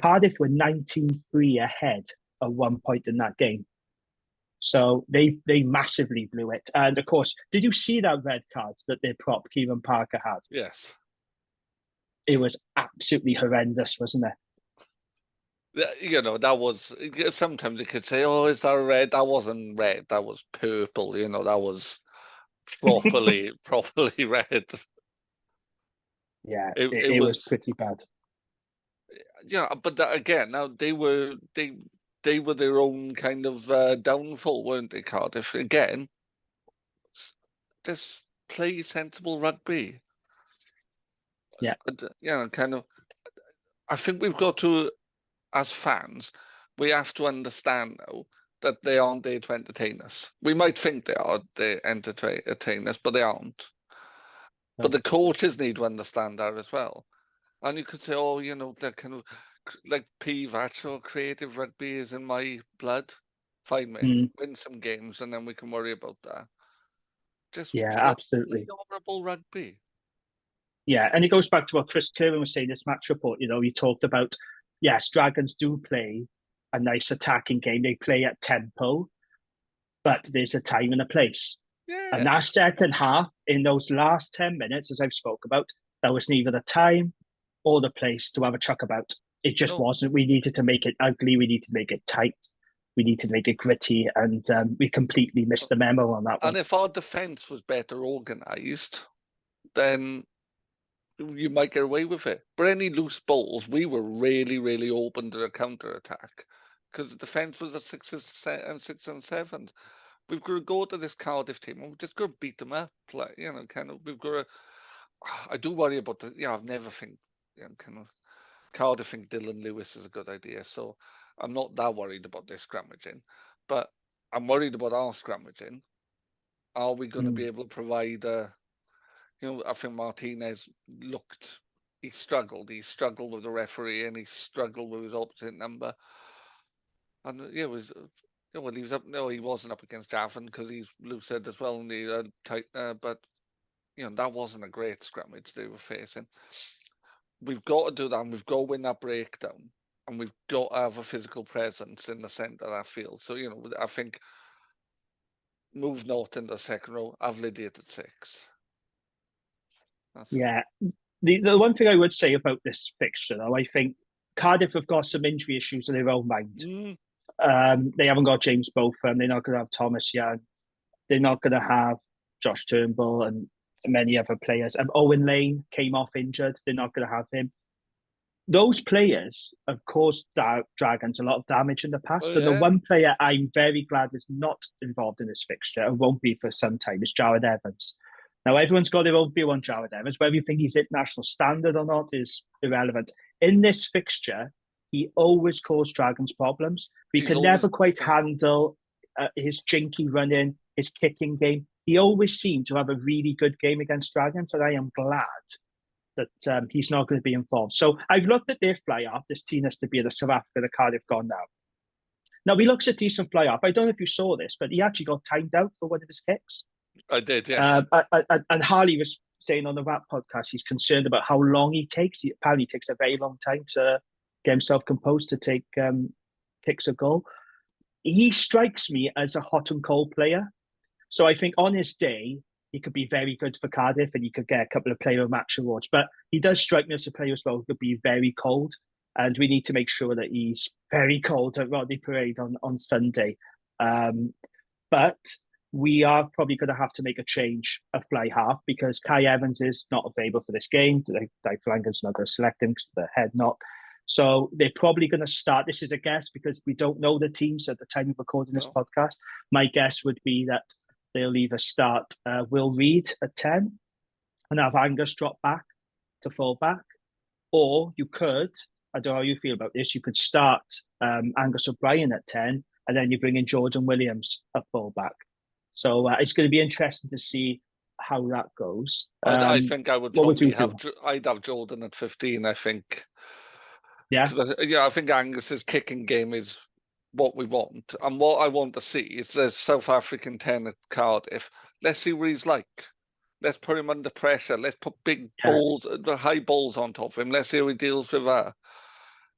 Cardiff were 19-3 ahead at one point in that game. So they massively blew it. And of course, did you see that red card that their prop, Kieran Parker, had? Yes. It was absolutely horrendous, wasn't it? That was, sometimes you could say, oh, is that red? That wasn't red. That was purple. That was properly red. Yeah, It it was was, pretty bad. yeah, but that, again, now they were their own kind of downfall, weren't they, Cardiff? Again, just play sensible rugby. Yeah, You know, kind of. I think we've got to, as fans, we have to understand now that they aren't there to entertain us. We might think they entertain us, but they aren't. But no. the coaches need to understand that as well. And you could say, oh, you know, they're kind of like PVAT or creative rugby is in my blood. Fine, mate. Mm, Win some games and then we can worry about that. Just yeah, play absolutely. honourable rugby. Yeah, and it goes back to what Chris Kerwin was saying this match report. He talked about, yes, Dragons do play a nice attacking game. They play at tempo, but there's a time and a place. And Yeah. that second half, in those last 10 minutes, as I've spoke about, that was neither the time or the place to have a chuck about. It just No. wasn't. We needed to make it ugly. We needed to make it tight. We needed to make it gritty. And we completely missed the memo on that And one. if our defence was better organised, then you might get away with it. But any loose balls, we were really, really open to the counter attack because the defence was at 6 and 7. We've got to go to this Cardiff team and we've just got to beat them up. Like, you know, kind of, we've got to. I do worry about the. Yeah, I've never think, you know, kind of Cardiff think Dylan Lewis is a good idea, so I'm not that worried about their scrummaging, but I'm worried about our scrummaging. Are we going to be Mm. able to provide a? You know, I think Martinez looked. He struggled. He struggled with the referee, and he struggled with his opposite number. And yeah, it was. Well, he was up. No, he wasn't up against Jaffin because he's lucid as well in the tight. But you know, that wasn't a great scrummage they were facing. We've got to do that, and we've got to win that breakdown, and we've got to have a physical presence in the centre of that field. So you know, I think move North in the second row. Have Lydiate at 6. That's it. Yeah. The one thing I would say about this fixture, though, I think Cardiff have got some injury issues in their own mind. Mm, They haven't got James Botham. They're not going to have Thomas Young. They're not going to have Josh Turnbull and many other players. Owen Lane came off injured. They're not going to have him. Those players have caused Dragons a lot of damage in the oh past. And the yeah, one player I'm very glad is not involved in this fixture and won't be for some time is Jared Evans. Now, everyone's got their own view on Jared Evans. Whether you think he's international standard or not is irrelevant. In this fixture, he always caused Dragons problems. We he's can never always quite handle his jinky running, his kicking game. He always seemed to have a really good game against Dragons, and I am glad that he's not going to be involved. So I've looked at their fly up. This team has to be the South Africa, the Cardiff gone now. Now, he looks a decent fly up. I don't know if you saw this, but he actually got timed out for one of his kicks. I did, yes. And Harley was saying on the Rap podcast he's concerned about how long he takes. He apparently takes a very long time to get himself composed to take kicks a goal. He strikes me as a hot and cold player. So I think on his day, he could be very good for Cardiff and he could get a couple of player of match awards. But he does strike me as a player as well who could be very cold. And we need to make sure that he's very cold at Rodney Parade on Sunday. But we are probably going to have to make a change at fly half because Kai Evans is not available for this game. Dave Flanagan's not going to select him because of the head knock. So they're probably going to start. This is a guess because we don't know the teams at the time of recording this podcast. My guess would be that they'll either start Will Reed at 10 and have Angus drop back to full back, or you could, I don't know how you feel about this, you could start Angus O'Brien at 10 and then you bring in Jordan Williams at full back. So it's going to be interesting to see how that goes. I think I would what would you probably do? I'd have Jordan at 15, I think. Yeah, Because I think Angus's kicking game is what we want. And what I want to see is the South African 10 at Cardiff. Let's see what he's like. Let's put him under pressure. Let's put big balls, the high balls on top of him. Let's see how he deals with that.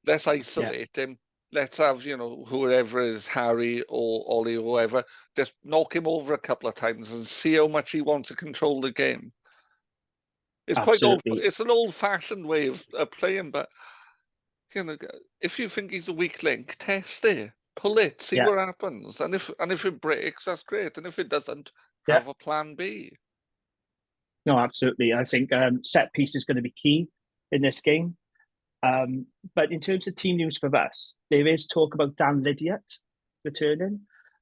Let's isolate him. Let's have, you know, whoever is Harry or Ollie or whoever, just knock him over a couple of times and see how much he wants to control the game. It's quite old. absolutely. It's an old-fashioned way of playing, but you know, if you think he's a weak link, test it, pull it, see Yeah, what happens, and if it breaks, that's great, and if it doesn't, yeah. have a plan B. No, absolutely. I think set piece is going to be key in this game. But in terms of team news for us, there is talk about Dan Lydiat returning.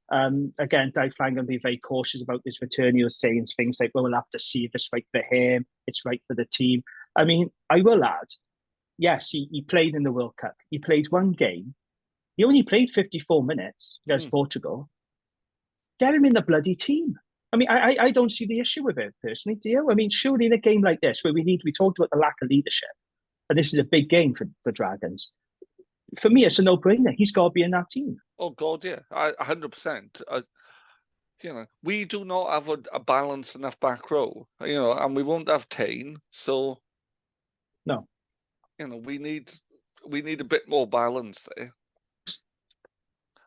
Again, Dave Flang going to be very cautious about his return. He was saying things like, well, we'll have to see if it's right for him, it's right for the team. I mean, I will add, yes, he played in the World Cup. He played one game. He only played 54 minutes against Portugal. Get him in the bloody team. I mean, I don't see the issue with it personally, do you? I mean, surely in a game like this, where we talked about the lack of leadership, and this is a big game for Dragons. For me, it's a no-brainer. He's got to be in that team. Oh God, yeah, 100%. We do not have a balanced enough back row, and we won't have Tane. So, no, we need a bit more balance there.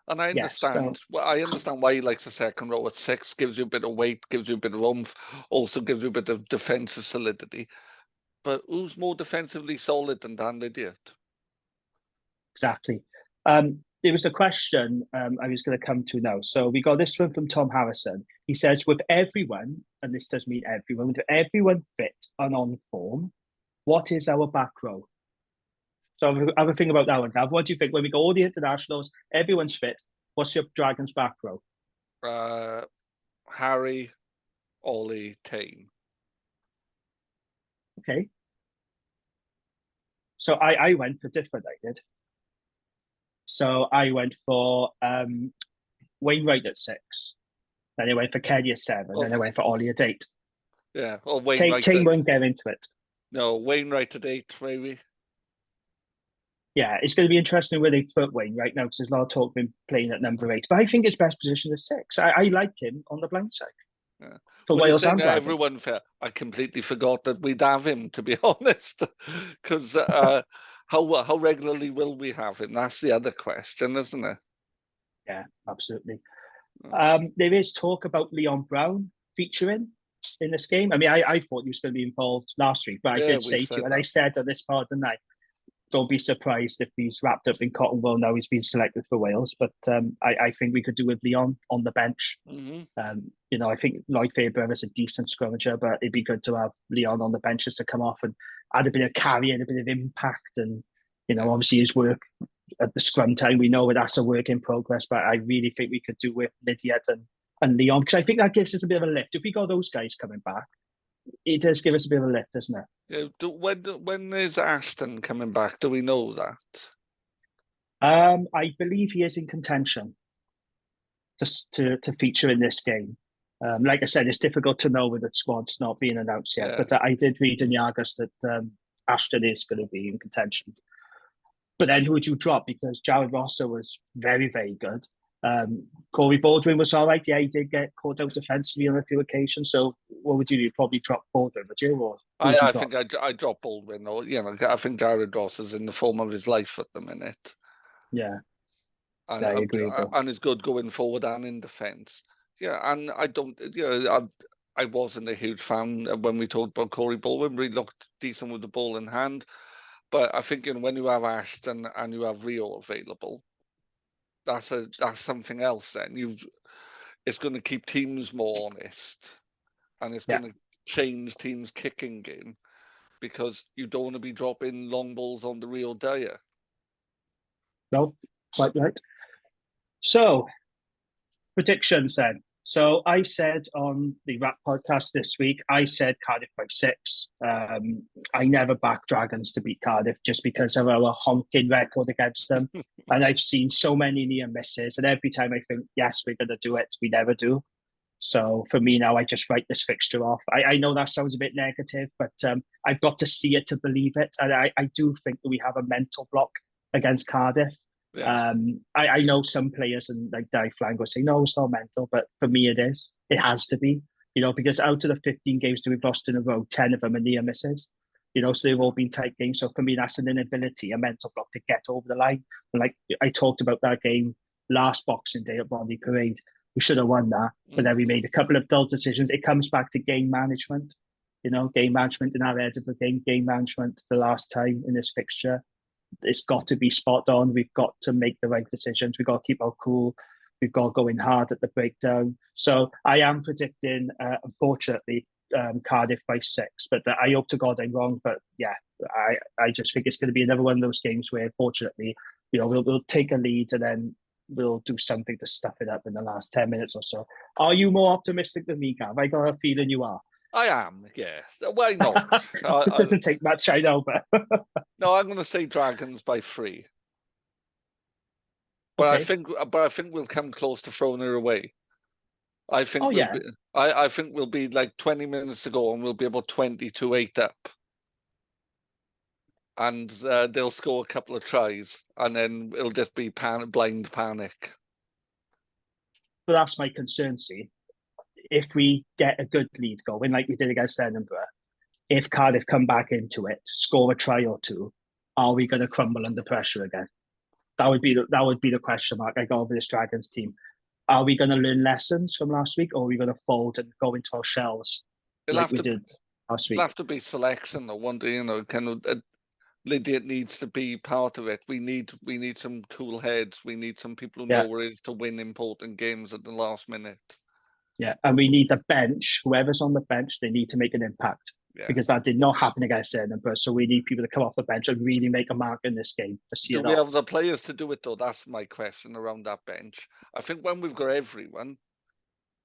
And I understand. Yes, Well, I understand why he likes a second row at 6. Gives you a bit of weight, gives you a bit of oomph, also gives you a bit of defensive solidity. But who's more defensively solid than Dan Lydiat? exactly. There was a question I was going to come to now. So we got this one from Tom Harrison. He says, with everyone, and this does mean everyone, with everyone fit and on form, what is our back row? So have a think about that one, Gav. What do you think when we go all the internationals, everyone's fit? What's your Dragons back row? Harry, Ollie, Tane. Okay. So I went for different, I did. So I went for Wainwright at 6. Then I went for Kenny at 7. Then I went for Ollie at 8. Yeah, or Wainwright. Team won't get into it. No, Wainwright at 8, maybe. Yeah, it's going to be interesting where they put Wainwright now because there's a lot of talk of him playing at number 8. But I think his best position is 6. I like him on the blind side. Yeah. For well, Wales and everyone fair. I completely forgot that we'd have him, to be honest, because how regularly will we have him? That's the other question, isn't it? Yeah, absolutely. There is talk about Leon Brown featuring in this game. I mean, I thought he was going to be involved last week, but I did say to you, and I said on this part, didn't I? Don't be surprised if he's wrapped up in cotton wool now he's been selected for Wales. But I think we could do with Leon on the bench. Mm-hmm. I think Lloyd Faber is a decent scrummager, but it'd be good to have Leon on the bench just to come off and add a bit of carry and a bit of impact. And, obviously his work at the scrum time, we know that's a work in progress, but I really think we could do with Lydiat and Leon, because I think that gives us a bit of a lift. If we got those guys coming back, it does give us a bit of a lift, doesn't it? Yeah. When is Ashton coming back? Do we know that? I believe he is in contention to feature in this game. Like I said, it's difficult to know with the squad's not being announced yet. Yeah. But I did read in the Argus that Ashton is going to be in contention. But then who would you drop? Because Jared Rossa was very, very good. Corey Baldwin was all right. Yeah, he did get caught out defensively on a few occasions. So what would you do? You'd probably drop Baldwin, would you? Or I think I drop Baldwin. Or I think Jared Ross is in the form of his life at the minute. Yeah. And, I agree. And is good going forward and in defence. Yeah, and I don't. I wasn't a huge fan when we talked about Corey Baldwin. Really looked decent with the ball in hand. But I think when you have Ashton and you have Rio available, that's something else. Then it's going to keep teams more honest, and it's going to change teams' kicking game because you don't want to be dropping long balls on the Rio Dyer. No, quite right. So predictions then. So I said on the Rap podcast this week, I said Cardiff by 6. I never back Dragons to beat Cardiff just because of our honking record against them. And I've seen so many near misses. And every time I think, yes, we're going to do it, we never do. So for me now, I just write this fixture off. I know that sounds a bit negative, but I've got to see it to believe it. And I do think that we have a mental block against Cardiff. Yeah. I know some players and like Dave Flang will say, no, it's not mental, but for me it is. It has to be, because out of the 15 games that we've lost in a row, 10 of them are near misses, so they've all been tight games. So for me, that's an inability, a mental block to get over the line. And like I talked about that game last Boxing Day at Bondi Parade, we should have won that, but then we made a couple of dull decisions. It comes back to game management, game management in our Edinburgh game management the last time in this fixture. It's got to be spot on. We've got to make the right decisions. We've got to keep our cool. We've got to go in hard at the breakdown. So I am predicting, unfortunately, Cardiff by 6. But I hope to God I'm wrong. But yeah, I just think it's going to be another one of those games where, fortunately, we'll take a lead and then we'll do something to stuff it up in the last 10 minutes or so. Are you more optimistic than me, Gav? I got a feeling you are. I am, yeah. Why not? It doesn't take much, I know, but no, I'm going to say Dragons by 3. But okay. I think we'll come close to throwing it away. I think Oh yeah, I think we'll be like 20 minutes to go and we'll be about 20-8 up. And they'll score a couple of tries and then it'll just be blind panic. but that's my concern. See, if we get a good lead going like we did against Edinburgh, if Cardiff come back into it, score a try or two, are we going to crumble under pressure again? That would be the question mark I got over this Dragons team. Are we going to learn lessons from last week, or are we going to fold and go into our shells like we did last week? It'll have to be selection. I wonder, kind of Lydia needs to be part of it. We need some cool heads. We need some people who know what it is to win important games at the last minute. Yeah, and we need the bench. Whoever's on the bench, they need to make an impact. Yeah. Because that did not happen against Edinburgh. So we need people to come off the bench and really make a mark in this game. Do we have the players to do it, though? That's my question around that bench. I think when we've got everyone,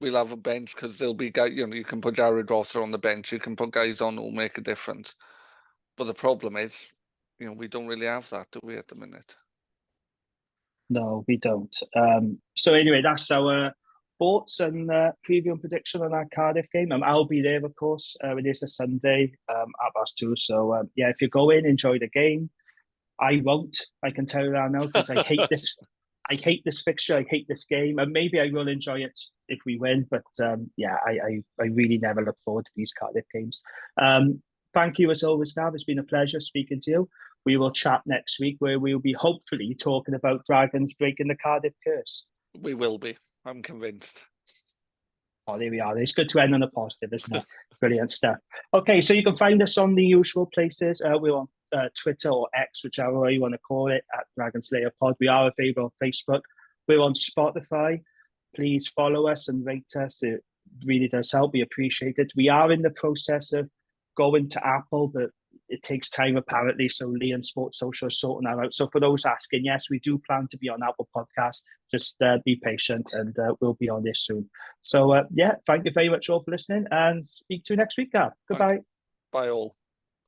we'll have a bench because there'll be guys, you can put Jared Rosser on the bench. You can put guys on who'll make a difference. But the problem is, we don't really have that, do we, at the minute? No, we don't. So anyway, that's our thoughts and preview and prediction on our Cardiff game. I'll be there, of course. It is a Sunday at +2. So yeah, if you go in, enjoy the game. I won't. I can tell you that now because I hate this. I hate this fixture. I hate this game, and maybe I will enjoy it if we win. But yeah, I really never look forward to these Cardiff games. Thank you as always, Gav. It's been a pleasure speaking to you. We will chat next week where we'll be hopefully talking about Dragons breaking the Cardiff curse. We will be. I'm convinced. Oh, there we are. It's good to end on a positive, isn't it? Brilliant stuff. Okay, so you can find us on the usual places. We're on Twitter or X, whichever way you want to call it, at Dragon Slayer Pod. We are available on Facebook. We're on Spotify. Please follow us and rate us. It really does help. We appreciate it. We are in the process of going to Apple, but it takes time apparently. So Lee and Sports Social are sorting that out. So for those asking, yes, we do plan to be on Apple Podcasts. Just be patient and we'll be on this soon. So yeah, thank you very much all for listening and speak to you next week, Gav. Goodbye. Bye all.